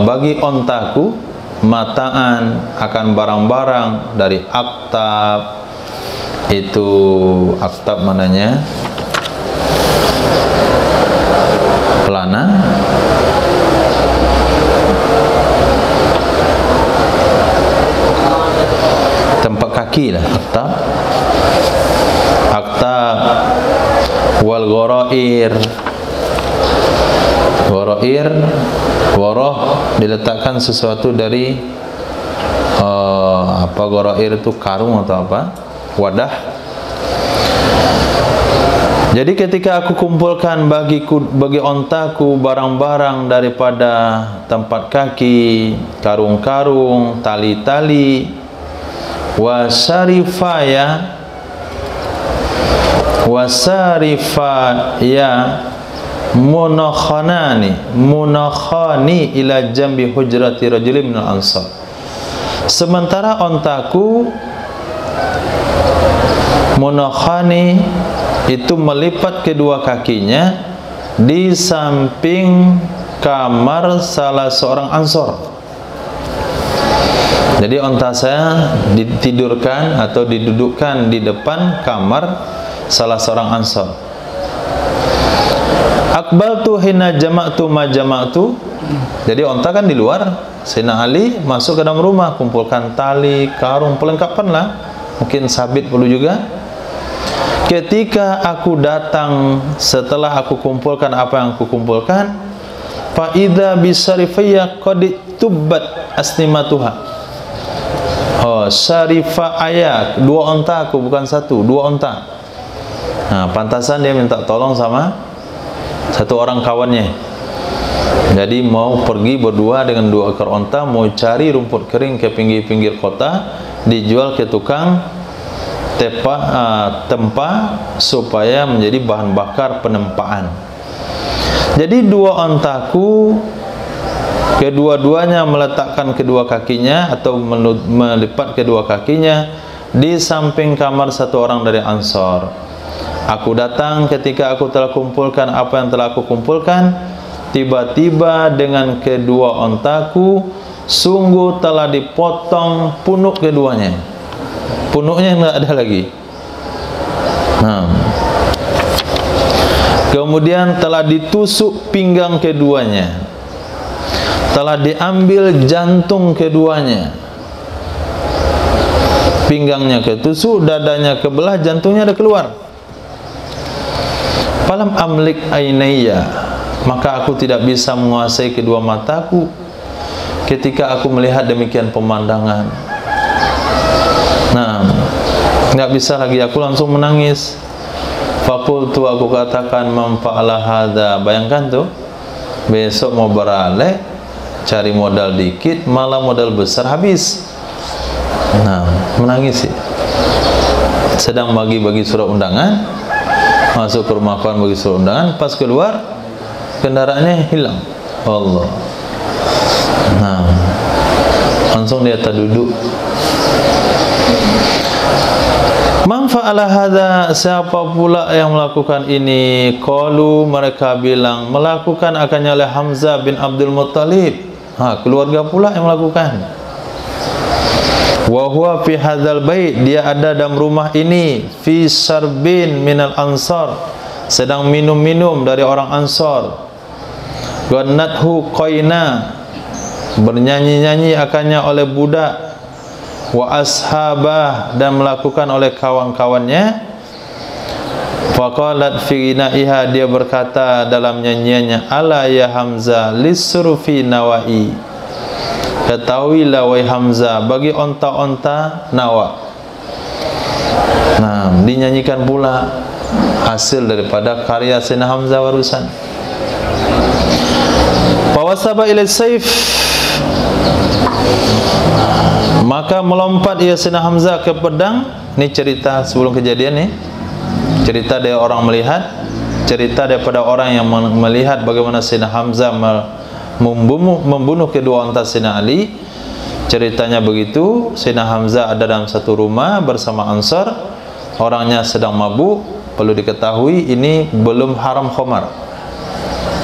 bagi ontaku, mataan, akan barang-barang dari aktab. Itu aktab mananya? Pelana. Tempat kaki lah aktab. Aktab wal gharair. Gharair, ghoroh diletakkan sesuatu dari apa, gharair itu karung atau apa? Wadah. Jadi ketika aku kumpulkan bagi ontaku barang-barang daripada tempat kaki, karung-karung, tali-tali, wasarifaya munakhani ila jambi hujrati rajulin minal ansar. Sementara ontaku munakhani itu melipat kedua kakinya di samping kamar salah seorang ansor. Jadi onta saya ditidurkan atau didudukkan di depan kamar salah seorang ansor. Akbaltu hina jama'tu ma jama'tu. Jadi onta kan di luar, Sayyidina Ali masuk ke dalam rumah, kumpulkan tali, karung, perlengkapan lah, mungkin sabit perlu juga. Ketika aku datang setelah aku kumpulkan apa yang aku kumpulkan, fa idza bisarifiyya qad tubbat asnimatuha. Oh, syarifah ayat, dua onta aku, bukan satu, dua onta. Nah, pantasan dia minta tolong sama satu orang kawannya. Jadi mau pergi berdua dengan dua ekor onta, mau cari rumput kering ke pinggir-pinggir kota, dijual ke tukang tempa supaya menjadi bahan bakar penempaan. Jadi dua ontaku, kedua-duanya meletakkan kedua kakinya atau melipat kedua kakinya di samping kamar satu orang dari Ansor. Aku datang ketika aku telah kumpulkan apa yang telah aku kumpulkan. Tiba-tiba dengan kedua ontaku sungguh telah dipotong punuk keduanya. Punuknya tidak ada lagi. Kemudian telah ditusuk pinggang keduanya, telah diambil jantung keduanya. Pinggangnya ketusuk, dadanya kebelah, jantungnya ada keluar. Falam amlik ainayya, maka aku tidak bisa menguasai kedua mataku ketika aku melihat demikian pemandangan. Nah, nggak bisa lagi, aku langsung menangis. Fakultu, aku katakan, man fa'ala hadza. Bayangkan tuh, besok mau beralih, cari modal dikit, malah modal besar habis. Nah, menangis sih. Sedang bagi-bagi surat undangan, masuk ke rumah kawan bagi surat undangan, pas keluar kendaraannya hilang. Allah. Nah, langsung dia terduduk. Man fa'ala hadza, siapa pula yang melakukan ini? Qalu, mereka bilang melakukan akannya oleh Hamzah bin Abdul Muttalib. Keluarga pula yang melakukan. Wa huwa fi hadzal bait, dia ada dalam rumah ini, fi sarbin minal ansar, sedang minum-minum dari orang Ansar. Gannathu qaina, bernyanyi-nyanyi akannya oleh budak. Wa ashabah, dan melakukan oleh kawan-kawannya. Faqalat fi ghina'iha, dia berkata dalam nyanyiannya, ala ya Hamzah lisrufi nawai, ketahuilah wahai Hamzah, bagi onta-onta nawa. Nah, dinyanyikan pula hasil daripada karya Sayyidina Hamzah barusan. Fawasaba ila saif, maka melompat ia Sayyidina Hamzah ke pedang. Ini cerita sebelum kejadian nih. Cerita dari orang melihat, cerita daripada orang yang melihat bagaimana Sayyidina Hamzah membunuh kedua onta Sayyidina Ali. Ceritanya begitu, Sayyidina Hamzah ada dalam satu rumah bersama Ansar. Orangnya sedang mabuk. Perlu diketahui ini belum haram khamar.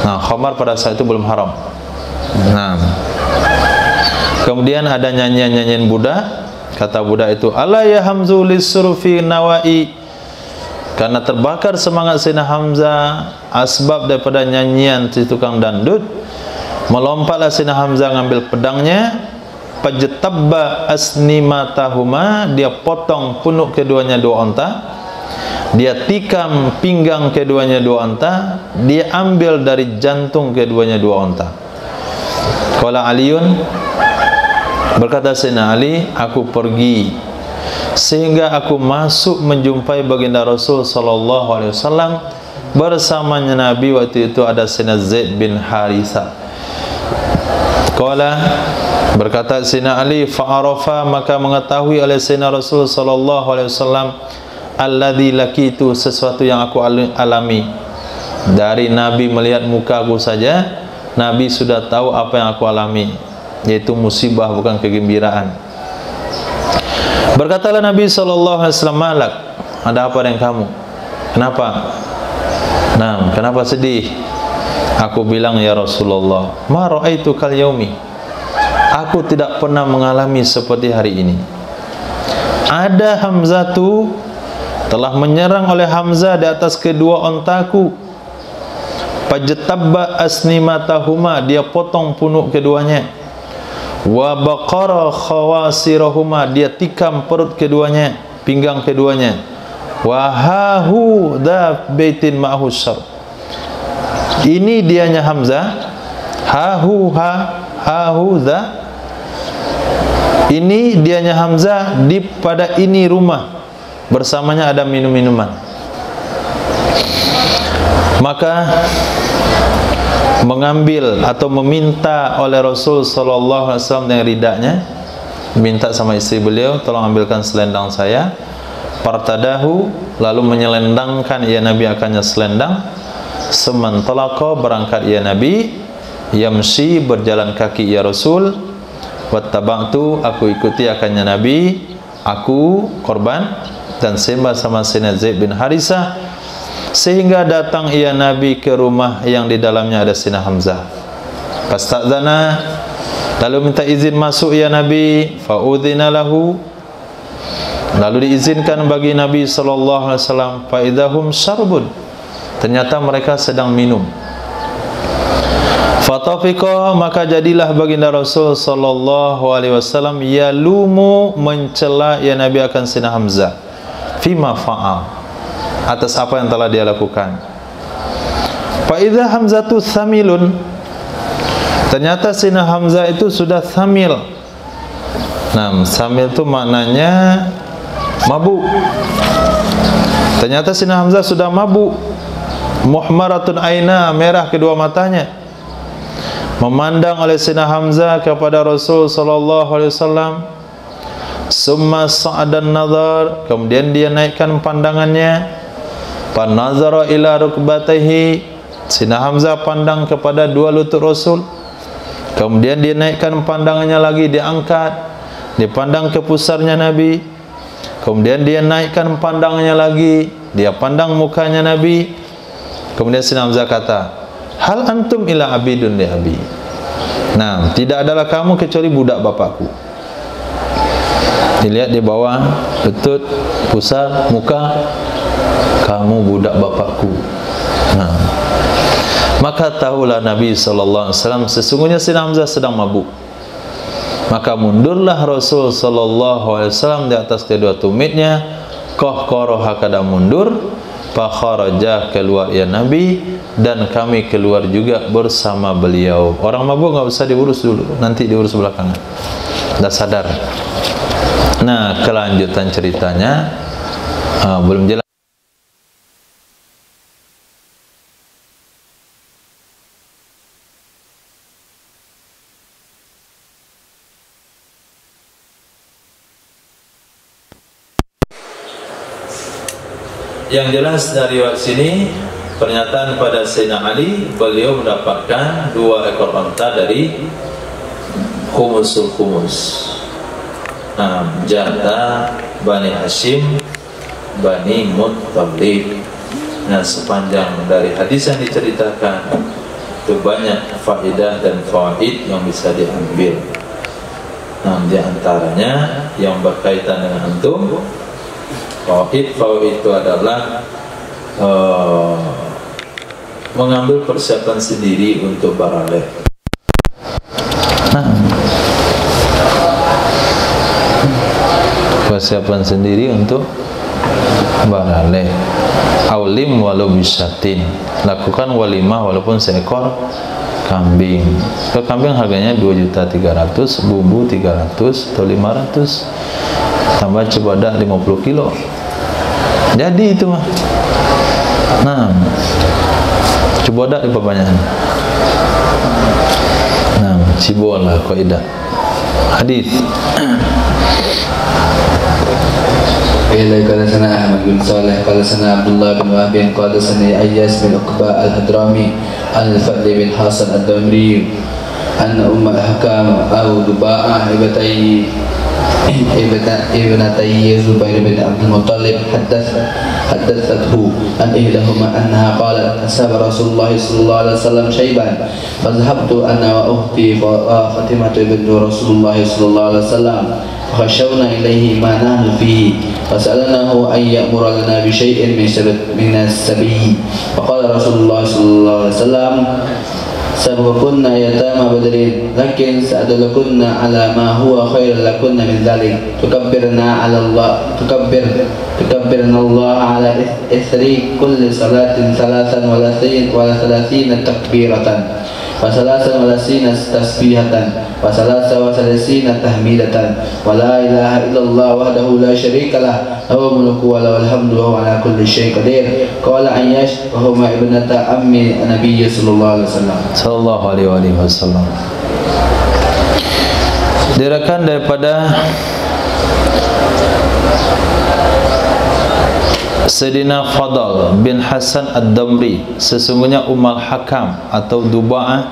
Nah, khamar pada saat itu belum haram. Nah, Kemudian ada nyanyian-nyanyian Buddha. Kata Buddha itu, ala ya Hamzu lisurfi nawai, karena terbakar semangat Sayyidina Hamzah asbab daripada nyanyian si tukang dandut. Melompatlah Sayyidina Hamzah ngambil pedangnya, pajtabba asnimatahuma, dia potong punuk keduanya dua onta, dia tikam pinggang keduanya dua onta, dia ambil dari jantung keduanya dua onta. Qala Aliun, berkata Sayyidina Ali, aku pergi sehingga aku masuk menjumpai baginda Rasul sallallahu alaihi wasallam. Bersamanya Nabi waktu itu ada Sayyidina Zaid bin Haritha. Qala, berkata Sayyidina Ali, fa'arafa, maka mengetahui oleh Sayyidina Rasul sallallahu alaihi wasallam, alladzi lakitu, sesuatu yang aku alami. Dari Nabi melihat muka aku saja, Nabi sudah tahu apa yang aku alami, yaitu musibah, bukan kegembiraan. Berkatalah Nabi SAW, malak, ada apa dengan kamu? Kenapa? Nah, kenapa sedih? Aku bilang, ya Rasulullah, ma ra'aitu kal yaumi, aku tidak pernah mengalami seperti hari ini. Ada Hamzatu, telah menyerang oleh Hamzah di atas kedua ontaku. Pajtabba asnimatahuma, dia potong punuk keduanya. Wa baqara khawasirahuma, dia tikam perut keduanya, pinggang keduanya. Wa hahu dha baitin ma'hu syar, ini dianya Hamzah. Hahu dha, ini dianya Hamzah, di pada ini rumah, bersamanya ada minum-minuman. Maka mengambil atau meminta oleh Rasul sallallahu alaihi wasallam dengan ridaknya, minta sama istri beliau, tolong ambilkan selendang saya. Partadahu, lalu menyelendangkan ia Nabi akannya selendang. Semantalaqa, berangkat ia Nabi. Yamsi, berjalan kaki ia Rasul. Wattaba'tu, aku ikuti akannya Nabi. Aku korban dan sembah sama Sayyidina Zaid bin Harisah, sehingga datang ia Nabi ke rumah yang di dalamnya ada Sayyidina Hamzah. Fasta'dzana, lalu minta izin masuk ia Nabi. Fa'udzina lahu, lalu diizinkan bagi Nabi sallallahu alaihi wasallam. Fa idahum syarbun, ternyata mereka sedang minum. Fatafiqa, maka jadilah baginda Rasul sallallahu alaihi wasallam yalumu, mencela ya Nabi akan Sayyidina Hamzah. Fima fa'al, atas apa yang telah dia lakukan. Fa idza Hamzatu thamilun, ternyata Sayyidina Hamzah itu sudah thamil. Nah, thamil itu maknanya mabuk. Ternyata Sayyidina Hamzah sudah mabuk. Muhmaratun aina, merah kedua matanya. Memandang oleh Sayyidina Hamzah kepada Rasul sallallahu alaihi wasallam. Summa sa'adan nazar, kemudian dia naikkan pandangannya. Panazara ila rukbatayhi, Sayyidina Hamzah pandang kepada dua lutut Rasul. Kemudian dia naikkan pandangannya lagi, diangkat, dipandang ke pusarnya Nabi. Kemudian dia naikkan pandangannya lagi, dia pandang mukanya Nabi. Kemudian Sayyidina Hamzah kata, hal antum ila abidun li abi, nah, tidak adalah kamu kecuali budak bapakku. Dilihat di bawah lutut, pusar, muka, kamu budak bapakku. Nah, maka tahulah Nabi sallallahu alaihi wasallam sesungguhnya Sayyidina Hamzah sedang mabuk. Maka mundurlah Rasul sallallahu alaihi wasallam di atas kedua tumitnya. Qahqara, hakada mundur. Fa kharaja, keluar ya Nabi, dan kami keluar juga bersama beliau. Orang mabuk enggak usah diurus dulu, nanti diurus belakangan. Dah sadar. Nah, kelanjutan ceritanya belum jelas. Yang jelas dari riwayat sini, pernyataan pada Sayyidina Ali, beliau mendapatkan 2 ekor unta dari khumusul khumus. Jatah Bani Hashim, Bani Muttalib. Nah, sepanjang dari hadis yang diceritakan itu banyak faedah dan fawaid yang bisa diambil. Nah, di antaranya yang berkaitan dengan antum, fawaid itu adalah mengambil persiapan sendiri untuk baraleh. Nah, persiapan sendiri untuk baraleh. Aulim walau bisatin, lakukan walimah walaupun seekor kambing. Kalau kambing harganya 2.300.000, bumbu 300 atau 500, tambah cibadak 50 kilo. Jadi itu mah. Nah, cibadak di perbanyakan. Nah, cibola kaidah. Hadis. قال سنا أحمد بن صالح قال سنا عبد الله بن وهب قال سنا أياس بن عقبة الهضرمي عن الفضل بن حسن الدمري أن أم الحكام أو دباء ابنتي زبير بن عبد المطلب حدثته عن إحداهما أنها قالت أصاب رسول الله صلى الله عليه وسلم شيبا فذهبت أنا وأختي فاطمة بنت رسول الله صلى الله عليه وسلم فخشونا إليه ما نحن فيه فسألناه أن يأمر لنا بشيء من السبي فقال رسول الله صلى الله عليه وسلم سبقكن يتامى بدر لكن سأدلكن على ما هو خير لكن من ذلك تكبرنا الله على إثر كل صلاة 33 تكبيرة و33 تسبيحة و33 تحميدة ولا إله إلا الله وحده لا شريك له له الملك وله الحمد وهو على كل شيء قدير قال عياش وهما ابنة عم النبي صلى الله عليه وسلم sallallahu alaihi wasallam. Diriwayatkan daripada Sayyidina Fadl bin Hasan Ad-Damri, sesungguhnya Ummul Hakam atau Duba'ah,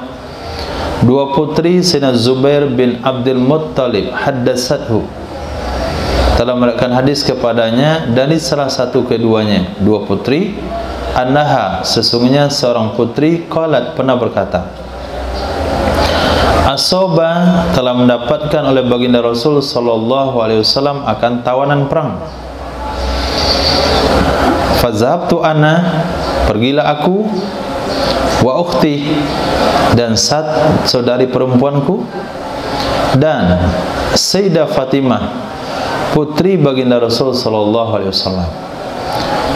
dua putri Sayyidina Zubair bin Abdul Muttalib, haddatsathu, telah meriwayatkan hadis kepadanya dari salah satu keduanya, dua putri, annaha, sesungguhnya seorang putri, qalat, pernah berkata, asoba, telah mendapatkan oleh baginda Rasul sallallahu alaihi wasallam akan tawanan perang. Fazhabtu ana, pergilah aku, wa ukhti, dan saudari perempuanku, dan Sayyidah Fatimah, putri baginda Rasul sallallahu alaihi wasallam.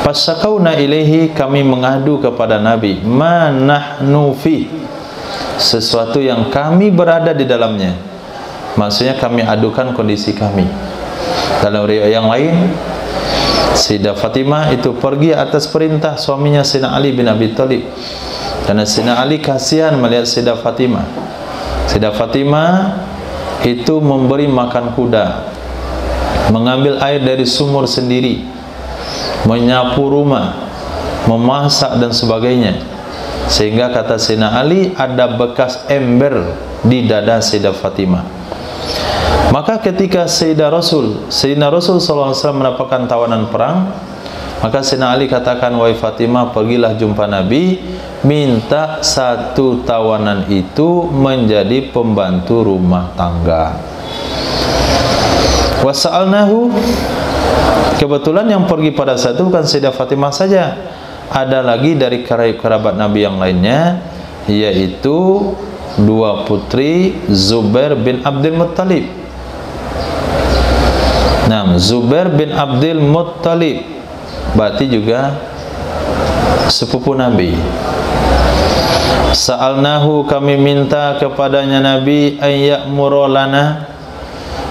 Fasyakauna ilaihi, kami mengadu kepada Nabi, ma nahnu fi, sesuatu yang kami berada di dalamnya. Maksudnya kami adukan kondisi kami. Dalam riwayat yang lain, Sayyidah Fatimah itu pergi atas perintah suaminya Sayyidina Ali bin Abi Thalib, karena Sayyidina Ali kasihan melihat Sayyidah Fatimah. Sayyidah Fatimah itu memberi makan kuda, mengambil air dari sumur sendiri, menyapu rumah, memasak dan sebagainya, sehingga kata Sayyidina Ali ada bekas ember di dada Sayyidah Fatimah. Maka ketika Sayyidina Rasul sallallahu alaihi wasallam mendapatkan tawanan perang, maka Sayyidina Ali katakan, wahai Fatimah, pergilah jumpa Nabi, minta satu tawanan itu menjadi pembantu rumah tangga. Wasa'alnahu, kebetulan yang pergi pada saat itu bukan Sayyidah Fatimah saja, ada lagi dari kerabat Nabi yang lainnya, yaitu dua putri Zubair bin Abdul Muttalib. Nah, Zubair bin Abdul Muttalib berarti juga sepupu Nabi. Sa'alnahu, kami minta kepadanya Nabi, ayya'muru lana,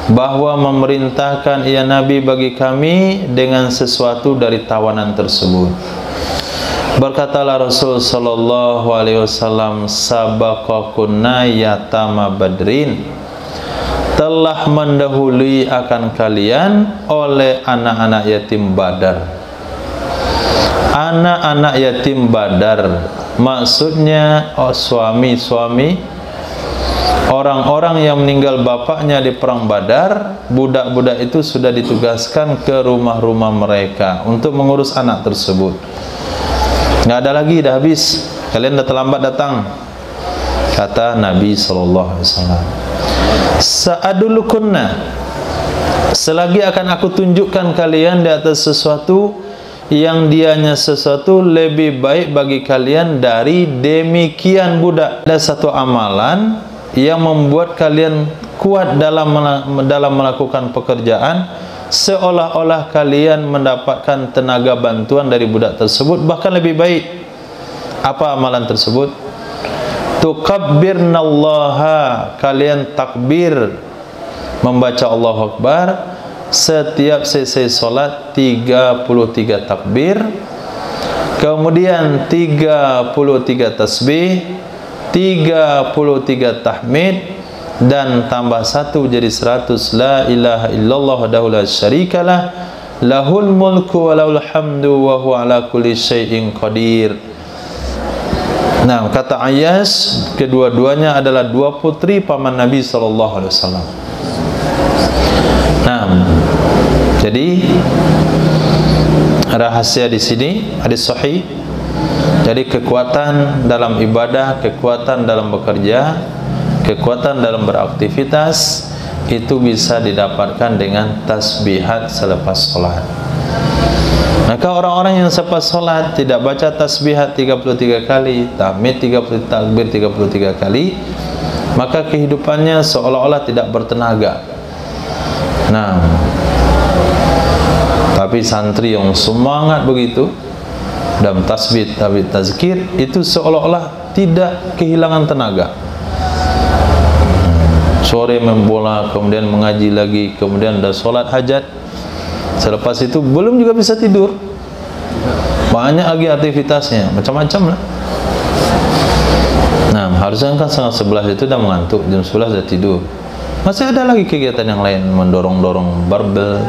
bahwa memerintahkan ia Nabi bagi kami dengan sesuatu dari tawanan tersebut. Berkatalah Rasul sallallahu alaihi wasallam, sabaqakunna yatama badrin, telah mendahului akan kalian oleh anak-anak yatim Badar. Anak-anak yatim Badar maksudnya suami-suami orang-orang yang meninggal bapaknya di perang Badar. Budak-budak itu sudah ditugaskan ke rumah-rumah mereka untuk mengurus anak tersebut. Nggak ada lagi, dah habis, kalian dah terlambat datang, Kata Nabi SAW, sa'adulukunna, selagi akan aku tunjukkan kalian di atas sesuatu yang dianya sesuatu lebih baik bagi kalian dari demikian budak. Ada satu amalan yang membuat kalian kuat dalam melakukan pekerjaan, seolah-olah kalian mendapatkan tenaga bantuan dari budak tersebut, bahkan lebih baik. Apa amalan tersebut? Tukabbirnallaha, kalian takbir, membaca Allahu Akbar setiap selesai solat 33 takbir, kemudian 33 tasbih, 33 tahmid, dan tambah 1 jadi 100, la ilaha illallah wahdahu la syarikalah, lahul mulku wa lahul hamdu wa huwa ala kulli syai'in qadir. Nah, kata Ayyash, kedua-duanya adalah dua putri paman Nabi SAW. Nah, jadi rahasia di sini hadis sahih. Jadi kekuatan dalam ibadah, kekuatan dalam bekerja, kekuatan dalam beraktivitas itu bisa didapatkan dengan tasbihat selepas sholat. Maka orang-orang yang selepas sholat tidak baca tasbihat 33 kali, tahmid 30 takbir 33 kali, maka kehidupannya seolah-olah tidak bertenaga. Nah, tapi santri yang semangat begitu dalam tasbih, tahmid, tazkir, itu seolah-olah tidak kehilangan tenaga. Sore membola, kemudian mengaji lagi, kemudian ada sholat hajat. Selepas itu belum juga bisa tidur. Banyak lagi aktivitasnya, macam-macam lah. Nah, harusnya kan setengah 11 itu udah mengantuk, jam 11 sudah tidur. Masih ada lagi kegiatan yang lain, mendorong-dorong barbel,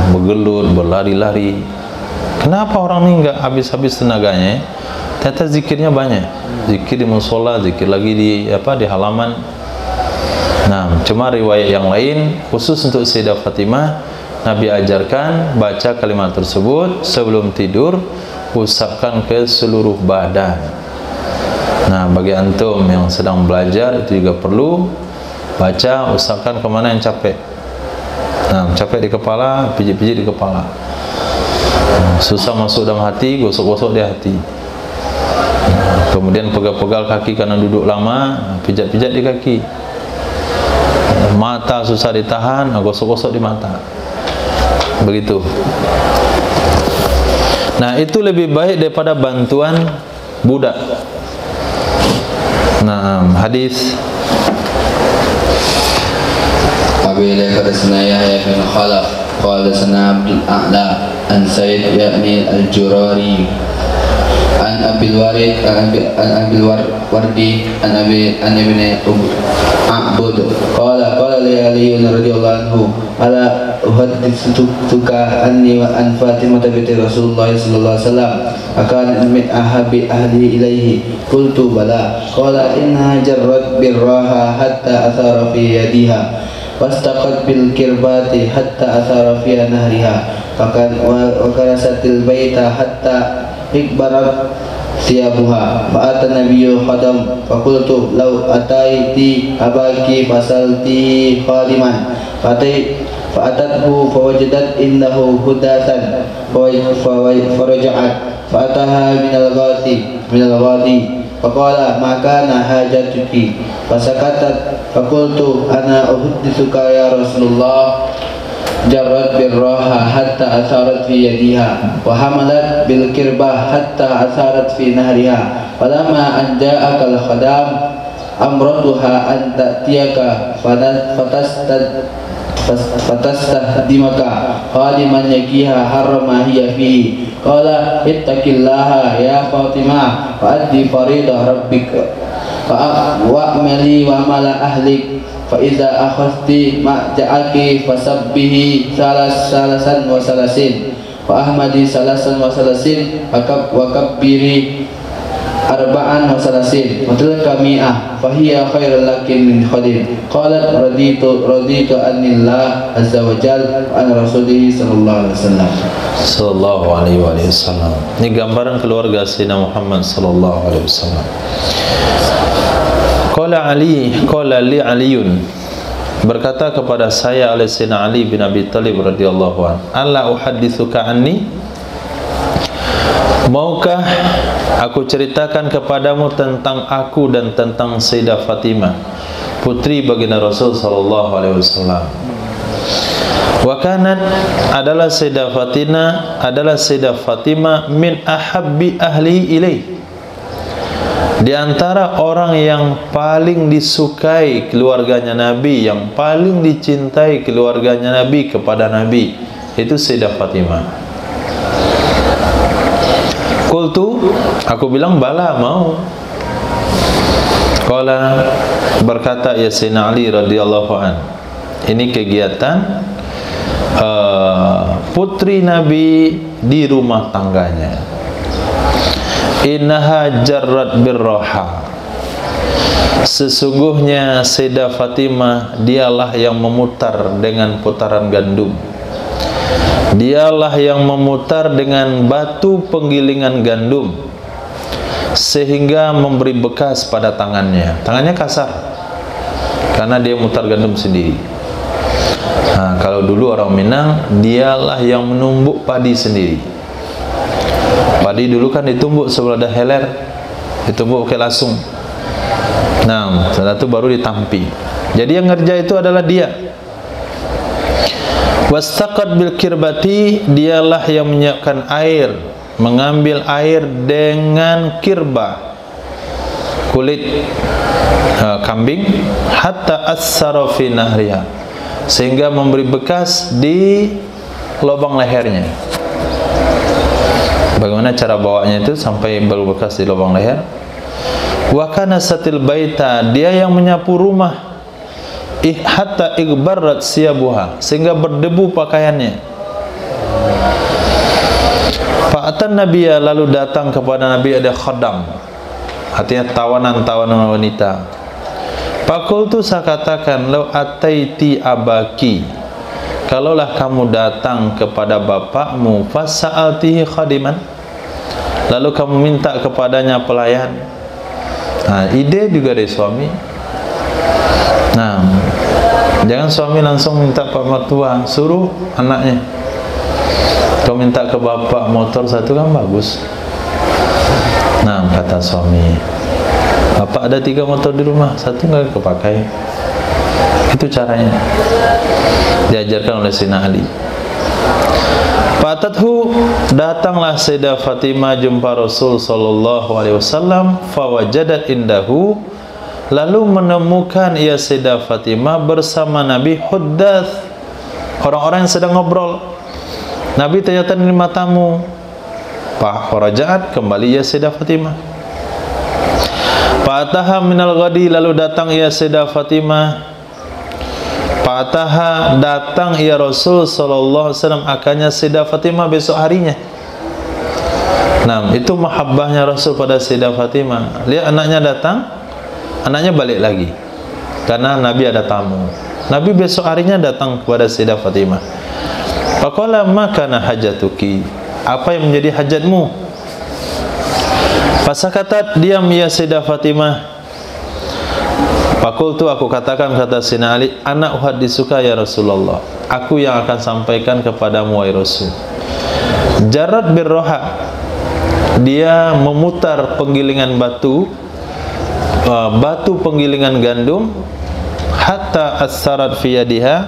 bergelut, berlari-lari. Kenapa orang ini nggak habis-habis tenaganya? Ternyata zikirnya banyak, zikir di musola, zikir lagi di halaman. Nah, cuma riwayat yang lain khusus untuk Sayyidah Fatimah, Nabi ajarkan baca kalimat tersebut sebelum tidur, usapkan ke seluruh badan. Nah, bagi antum yang sedang belajar itu juga perlu baca, usapkan kemana yang capek. Nah, capek di kepala, pijit-pijit di kepala. Susah masuk dalam hati, gosok-gosok di hati. Kemudian pegal-pegal kaki karena duduk lama, pijat-pijat di kaki. Mata susah ditahan, gosok-gosok di mata. Begitu. Nah, itu lebih baik daripada bantuan budak. Nah, hadis Qabila hadatsana Yahya bin Khalaf qala sana Abdul A'la an Sayyid ya'ni al-Jurari an Abil Warid an Abil Wardi an Ibn A'bud qala li Ali radhiyallahu anhu ala uhaddithuka anni wa an Fatimah binti Rasulullah sallallahu alaihi wasallam akan min ahabi ahli ilaihi qultu bala qala inna jarrat birraha hatta athara fi yadiha wastaqat bil kirbati hatta athara fi nahriha wa karasatil baita hatta ikbarat siyabuha fa'ata nabiyyu khadam faqultu law ataiti abaki fasalti khadiman fa'atathu fawajadat innahu hudatan faraja'at fa'ataha minal ghadi faqala ma kana hajatuki fasakatat faqultu ana uhaddithuka ya Rasulullah jarrat birraha hatta atharat fi yadiha wa hamalat bil kirbah hatta atharat fi nahriha falamma an ja'aka al khadam amratuha an ta'tiyaka fatastahdimaka khadiman yakiha harrama hiya fihi qala ittaqillaha ya Fatimah fa'addi faridah rabbika wa'amali wa amala ahlik fa idza akhadti ma ja'aki fasabbihi salasan wa salasin wa ahmadi salasan wa salasin wa kabbiri arba'an wa salasin wa tilka mi'ah fa hiya khairul laki min khadim qalat raditu anillah azza wa jalla wa an rasulih sallallahu alaihi wasallam. Ini gambaran keluarga Sayyidina Muhammad sallallahu alaihi wasallam. Qala li Aliun, berkata kepada saya oleh Sayyidina Ali bin Abi Thalib radhiyallahu anhu, "Alla uhadditsuka anni?" Maukah aku ceritakan kepadamu tentang aku dan tentang Sayyidah Fatimah, putri baginda Rasul sallallahu alaihi wasallam. Wa kanat adalah Sayyidah Fatimah min ahabbi ahli ilaih, di antara orang yang paling disukai keluarganya Nabi, yang paling dicintai keluarganya Nabi kepada Nabi, itu Sayyidah Fatimah. Qultu, aku bilang bala, mau. Qala, berkata ya Sayyidina Ali radhiyallahu an, ini kegiatan putri Nabi di rumah tangganya. Innaha jarrat birroha, sesungguhnya Sayyidah Fatimah dialah yang memutar dengan putaran gandum, dialah yang memutar dengan batu penggilingan gandum sehingga memberi bekas pada tangannya. Tangannya kasar karena dia mutar gandum sendiri. Nah, kalau dulu orang Minang, dialah yang menumbuk padi sendiri. Padi dulu kan ditumbuk sebelum ada heler, ditumbuk pakai lasung. Nah, setelah itu baru ditampi. Jadi yang ngerja itu adalah dia. Wastaqad bil kirbati, dialah yang menyiapkan air, mengambil air dengan kirbah, kulit kambing, hatta as-sara fi nahriha, sehingga memberi bekas di lubang lehernya. Bagaimana cara bawanya itu sampai berbekas di lubang leher? Wa kana satil baita, dia yang menyapu rumah, hatta igbarrat siyabuha, sehingga berdebu pakaiannya. Fa'atan Nabiya, lalu datang kepada Nabi ada khadam, artinya tawanan-tawanan wanita. Fakultu, saya katakan, lau ataiti abaki, kalaulah kamu datang kepada bapakmu, fasa'altihi khadiman, lalu kamu minta kepadanya pelayan. Nah, ide juga dari suami. Nah, jangan suami langsung minta pak mertua, suruh anaknya. Kau minta ke bapak motor satu kan bagus. Nah, kata suami, bapak ada 3 motor di rumah, satu nggak kepakai. Itu caranya, diajarkan oleh Sayyidina Ali. Fatathu, datanglah Sayyidah Fatimah jumpa Rasul sallallahu alaihi wasallam, fawajadat indahu, lalu menemukan ia Sayyidah Fatimah bersama Nabi huddath, orang-orang yang sedang ngobrol. Nabi ternyata menerima tamu. Farajaat, kembali ia Sayyidah Fatimah. Fa'ataha minal ghadi, lalu datang ia Sayyidah Fatimah. Fa'ataha, datang ia Rasul sallallahu alaihi wasallam akannya Sayyidah Fatimah besok harinya. Nah, itu mahabbahnya Rasul pada Sayyidah Fatimah. Lihat anaknya datang, anaknya balik lagi karena Nabi ada tamu. Nabi besok harinya datang kepada Sayyidah Fatimah. Faqala ma kana hajatuki, apa yang menjadi hajatmu? Fasakatat, diam ya Sayyidah Fatimah. Fakultu, aku katakan, kata Sayyidina Ali, ana uhadditsuka ya Rasulullah, aku yang akan sampaikan kepadamu wahai Rasul. Jarrat birroha, dia memutar penggilingan batu, batu penggilingan gandum, hatta as-sarat fi yadiha,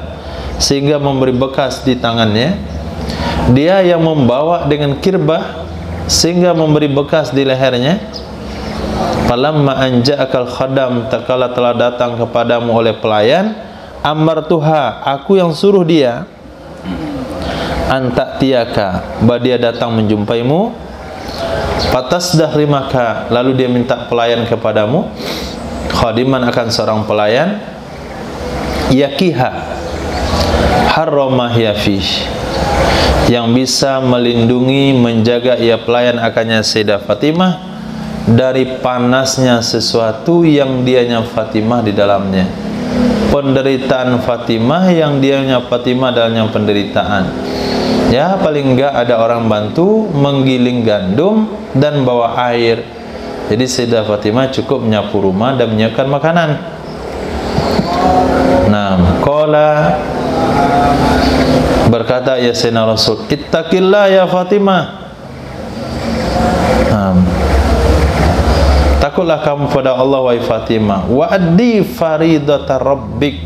sehingga memberi bekas di tangannya. Dia yang membawa dengan kirbah sehingga memberi bekas di lehernya. Falamma anja'akal khadam, takala telah datang kepadamu oleh pelayan, amartuha, aku yang suruh dia, antatiyaka, bahwa dia datang menjumpaimu, fatasdah rimaka, lalu dia minta pelayan kepadamu, khadiman, akan seorang pelayan, yakiha harramah yafish, yang bisa melindungi, menjaga ia pelayan akannya Sayyidah Fatimah dari panasnya sesuatu yang dianya Fatimah di dalamnya. Penderitaan Fatimah yang dianya Fatimah dalamnya penderitaan. Ya, paling enggak ada orang bantu menggiling gandum dan bawa air Jadi Sayyidah Fatimah cukup menyapu rumah dan menyiapkan makanan. Nah, qala, berkata ya Sayyidina Rasul, ittaqillah ya Fatimah. Takutlah kamu pada Allah wahai Fatimah. Wa addi faridata rabbik,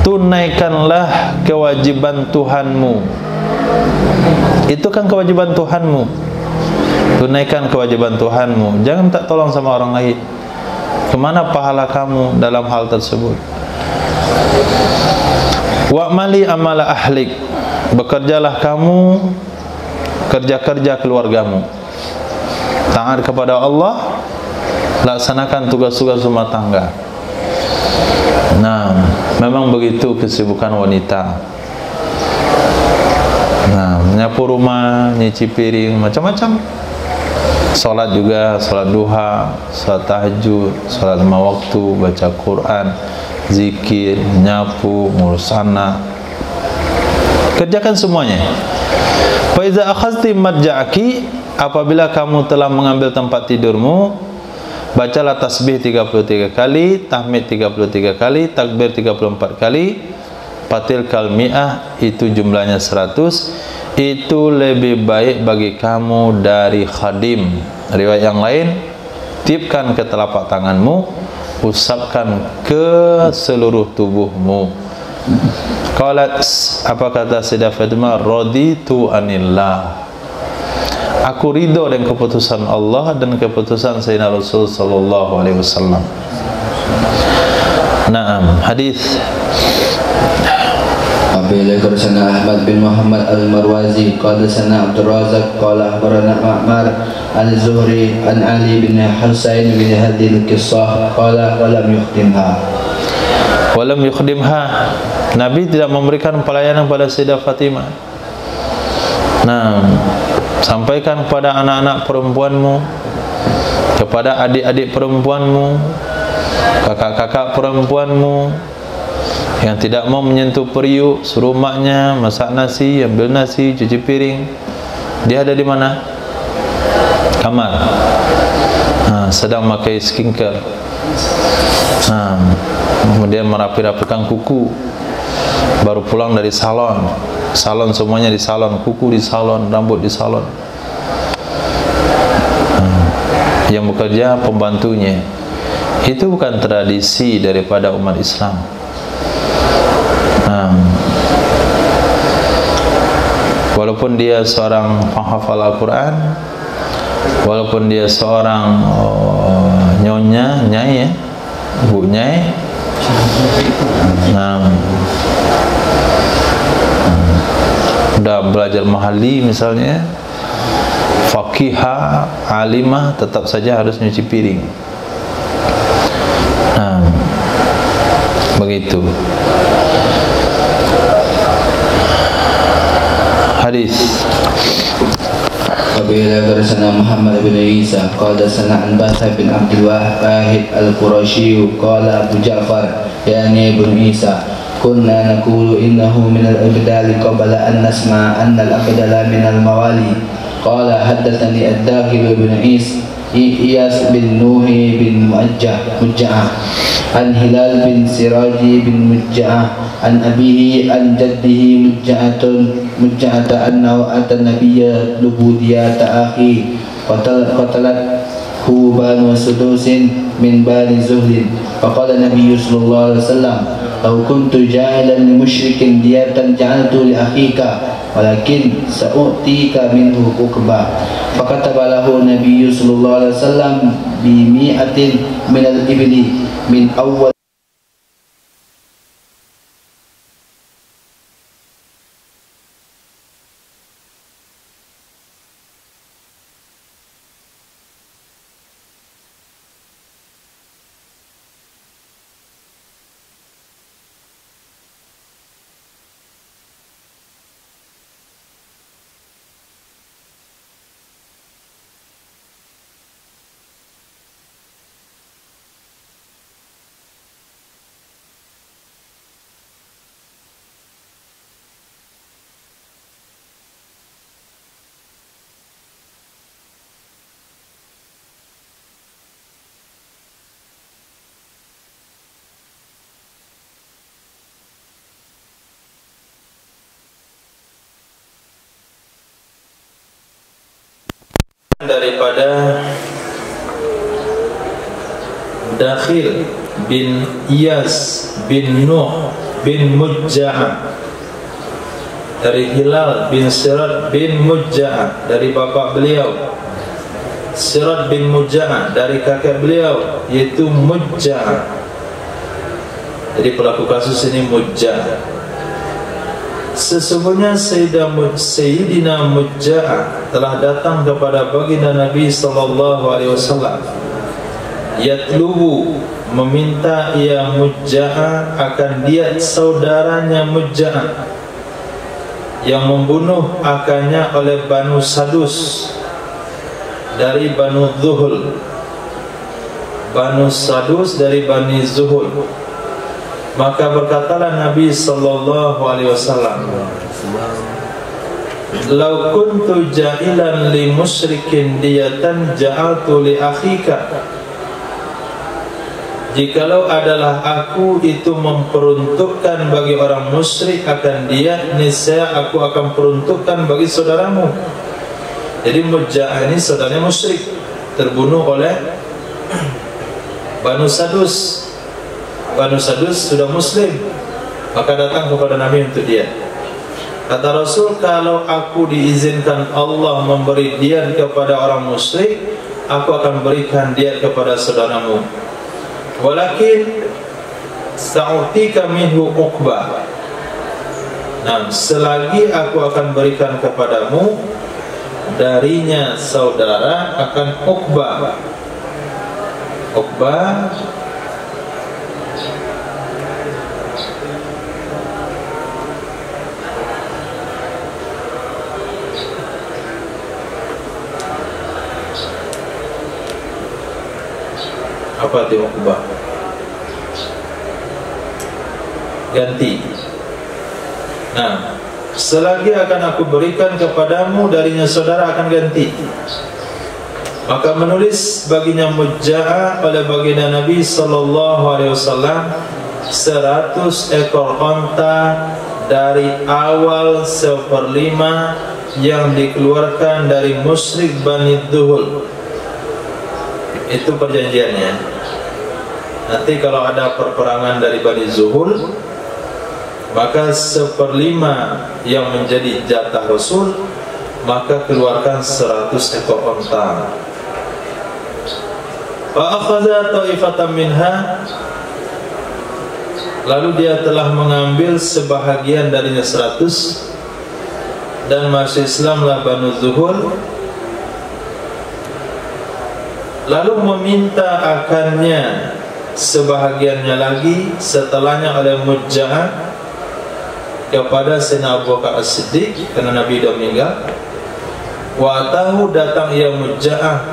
tunaikanlah kewajiban Tuhanmu. Itu kan kewajiban Tuhanmu. Tunaikan kewajiban Tuhanmu. Jangan minta tolong sama orang lain. Kemana pahala kamu dalam hal tersebut? Wa'mali amala ahlik, bekerjalah kamu kerja-kerja keluargamu. Taat kepada Allah, laksanakan tugas-tugas rumah tangga. Nah, memang begitu kesibukan wanita. Nah, menyapu rumah, nyuci piring, macam-macam. Salat juga, salat duha, salat tahajud, salat 5 waktu, baca Quran, zikir, nyapu, ngurus anak. Kerjakan semuanya. Fa iza akhadti madja'aki, apabila kamu telah mengambil tempat tidurmu, bacalah tasbih 33 kali, tahmid 33 kali, takbir 34 kali, fatil kalmi'ah, itu jumlahnya 100. Itu lebih baik bagi kamu dari khadim. Riwayat yang lain, tiupkan ke telapak tanganmu, usapkan ke seluruh tubuhmu. Qalat, apa kata Sayyidah Fatimah? Raditu anillah, aku ridho dengan keputusan Allah dan keputusan Sayyidina Rasul sallallahu alaihi wasallam. Naam, hadis Abi Lekor sana Ahmad bin Muhammad al-Marwazi qala sana Abdul Razak qala akhbarana Ma'mar al-Zuhri an Ali bin Husain bin hadhihi al-qissah qala walam yukhdimha, Nabi tidak memberikan pelayanan pada Sayyidah Fatimah. Nah, sampaikan kepada anak-anak perempuanmu, kepada adik-adik perempuanmu, kakak-kakak perempuanmu yang tidak mau menyentuh periuk, suruh maknya masak nasi, ambil nasi, cuci piring. Dia ada di mana? Kamar. Sedang memakai skincare. Kemudian merapi-rapikan kuku. Baru pulang dari salon. Salon semuanya di salon, kuku di salon, rambut di salon. Yang bekerja pembantunya. Itu bukan tradisi daripada umat Islam. Walaupun dia seorang penghafal Al-Quran, walaupun dia seorang nyonya, nyai ya, bu nyai, udah belajar mahali misalnya, faqihah, alimah, tetap saja harus nyuci piring. Begitu. Hadis. Qabila bersana Muhammad bin Isa qala sana an Basa bin Abdul Wahid al-Qurashi qala Abu Ja'far yani ibn Isa kunna naqulu innahu min al-abdal qabla an nasma anna al-abdala min al-mawali qala haddathani ad-Dakhil bin Iyas bin Nuhi bin Muja'ah an Hilal bin Siraji bin Muja'ah an abihi an jaddihi Muja'ata annahu ata nabiyya lubudiyata akhi qatalathu banu sudusin min bani zuhlin faqala nabiyyu sallallahu alaihi wasallam law kuntu jahilan li musyrikin diyatan ja'altu li akhika walakin sa'utika minhu ukba fakataba lahu nabiyyu sallallahu alaihi wasallam bi mi'atin min al-ibli min awwal daripada Dakhil bin Iyas bin Nuh bin Mujja'ah, dari Hilal bin Sirat bin Mujja'ah, dari bapak beliau Sirat bin Mujja'ah, dari kakek beliau yaitu Mujja'ah. Jadi pelaku kasus ini Mujja'ah. Sesungguhnya Sayyidina Mujja'ah telah datang kepada baginda Nabi sallallahu alaihi wasallam, yatlubu, meminta ia Mujja'ah akan diat saudaranya Mujja'ah yang membunuh akannya oleh Banu Sadus dari Banu Zuhul. Banu Sadus dari Bani Zuhul. Maka berkatalah Nabi sallallahu alaihi wasallam, "Lau kuntu ja'ilan li musyrikin diyatan ja'altu li akhika." Jikalau adalah aku itu memperuntukkan bagi orang musyrik akan dia, niscaya aku akan peruntukkan bagi saudaramu. Jadi Mujja'ah ini saudaranya musyrik, terbunuh oleh Banu Sadus. Banu Sadus sudah muslim, maka datang kepada Nabi untuk dia. Kata Rasul, kalau aku diizinkan Allah memberi diat kepada orang musyrik, aku akan berikan diat kepada saudaramu. Walakin sa'utika minhu uqbah. Nah, selagi aku akan berikan kepadamu darinya saudara akan uqbah. Uqbah apa itu uqbah? Ganti. Nah, selagi akan aku berikan kepadamu darinya saudara akan ganti. Maka menulis baginya Mujja'ah oleh baginda Nabi sallallahu alaihi wasallam 100 ekor onta dari awal 1/5 yang dikeluarkan dari musyrik Bani Zuhul. Itu perjanjiannya. Nanti kalau ada perperangan dari Bani Zuhul, maka 1/5 yang menjadi jatah Rasul, maka keluarkan 100 ekor onta. Fa'akhadha ta'ifatan minha, lalu dia telah mengambil sebahagian darinya 100, dan masuk Islamlah Banu Zuhul. Lalu meminta akannya sebahagiannya lagi setelahnya oleh Mujja'ah kepada Sayyidina Abu Bakar As-Siddiq, karena Nabi sudah meninggal. Wa tahu, datang ia Mujja'ah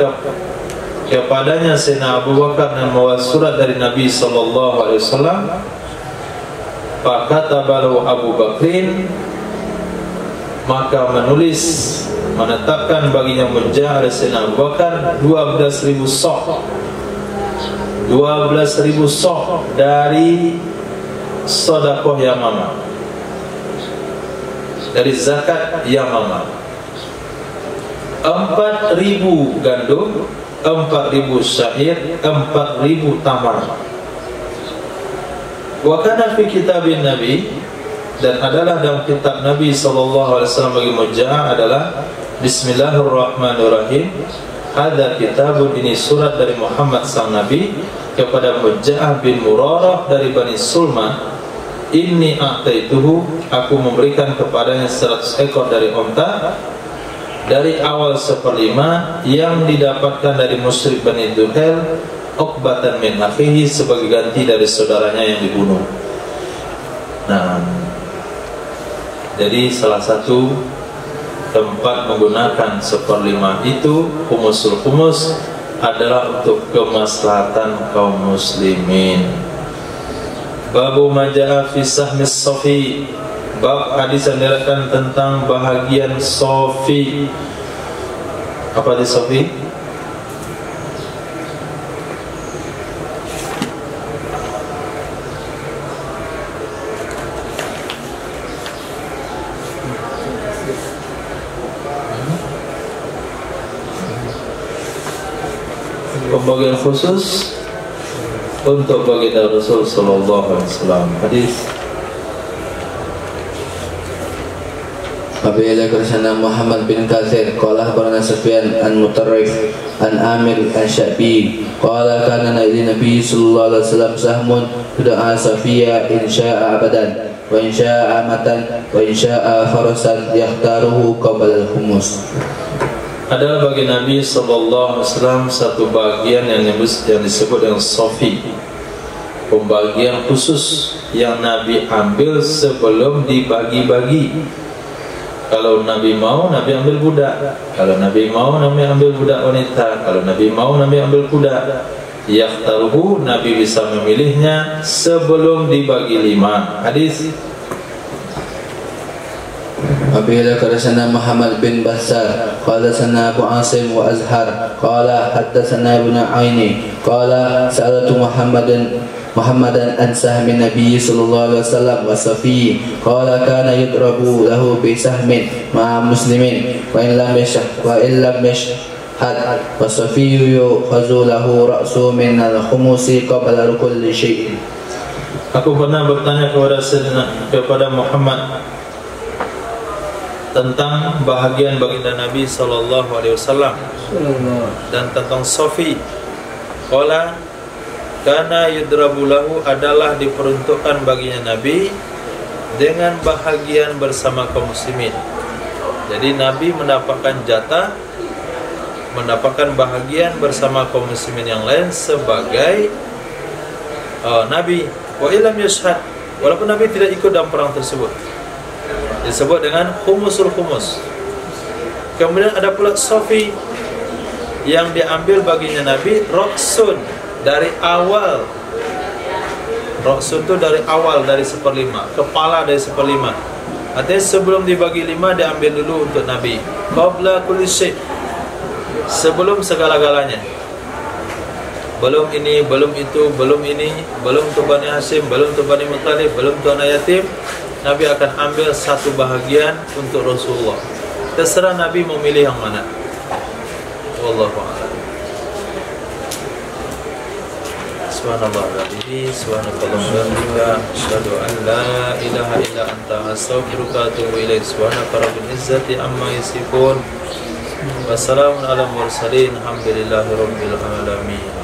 kepadanya Sayyidina Abu Bakar dan membawa surat dari Nabi sallallahu alaihi wasallam. Fakatabahu Abu Bakrin, maka menulis, menetapkan baginya Mujja'ah oleh Sayyidina Abu Bakar 12.000 sok. 12.000 sok dari sedekah Yamamah, dari zakat Yamamah. 4.000 gandum, 4.000 syair, 4.000 tamar. Wa kana fi kitabin Nabi, dan adalah dalam kitab Nabi sallallahu alaihi wasallam bagi Mujja'ah adalah Bismillahirrahmanirrahim. Ada kitabun, ini surat dari Muhammad sang Nabi kepada Mujja'ah bin Murarah dari Bani Sulman. Inni a'taituhu, aku memberikan kepadanya 100 ekor dari onta dari awal 1/5 yang didapatkan dari musyrik Bani Zuhal, uqbatan min akhihi, sebagai ganti dari saudaranya yang dibunuh. Nah, jadi salah satu tempat menggunakan 1/5 itu, khumusul khumus, adalah untuk kemaslahatan kaum muslimin. Babu maja'a fi sahmis sofi, bab hadis yang diriwayatkan tentang bahagian sofi. Apa di sofi? pembagian khusus untuk baginda Rasul sallallahu alaihi wasallam. Hadis Abi Al-Qarsana Muhammad bin Katsir qala akhbarana Sufyan an Mutarrif an Amir al-Syabi qala kana Nabi sallallahu alaihi wasallam sahmun tud'a Safiya in sya'a abadan wa in sya'a matan wa in sya'a farasan yakhtaruhu qabla al-humus. Adalah bagi Nabi sallallahu alaihi wasallam satu bagian yang disebut dengan Safi, pembagian khusus yang Nabi ambil sebelum dibagi-bagi. Kalau Nabi mau, Nabi ambil budak. Kalau Nabi mau, Nabi ambil budak wanita. Kalau Nabi mau, Nabi ambil kuda. Yakhtaruhu, Nabi bisa memilihnya sebelum dibagi 5. Hadis Abi Al-Qarsana Muhammad bin Bassar qala sana Abu Asim wa Azhar qala haddatsana Ibnu Aini qala sa'altu Muhammadan an sahmin Nabi sallallahu alaihi wasallam wa Safi qala kana yudrabu lahu bi sahmin ma'a muslimin wa in lam yashhad wa Safi yukhadhu lahu ra'su min al-khumusi qabla kulli syai'. Aku pernah bertanya kepada Muhammad tentang bahagian baginda Nabi sallallahu alaihi wasallam dan tentang Safi. Qala karena yudrabu lahu adalah diperuntukkan baginya Nabi dengan bahagian bersama kaum muslimin. Jadi Nabi mendapatkan jatah, mendapatkan bahagian bersama kaum muslimin yang lain sebagai Nabi. Wa illam yashhad, walaupun Nabi tidak ikut dalam perang tersebut, disebut dengan khumusul khumus. Kemudian ada pula Safi yang diambil baginya Nabi roksun dari awal. Roksun itu dari awal, dari 1/5, kepala dari 1/5. Artinya sebelum dibagi 5 diambil dulu untuk Nabi. Qabla kulli syai', sebelum segala-galanya. Belum ini, belum itu, belum ini, belum untuk Bani Hashim, belum untuk Bani Muttalib, belum untuk anak yatim. Nabi akan ambil satu bahagian untuk Rasulullah. Terserah Nabi memilih yang mana. Wallahu a'lam. Subhanallah rabbi, subhanallah wa asyhadu an la ilaha illa anta astaghfiruka wa atubu ilaik. Subhanaka rabbil izzati amma yasifun. Wassalamun ala mursalin. Alhamdulillahi rabbil alamin.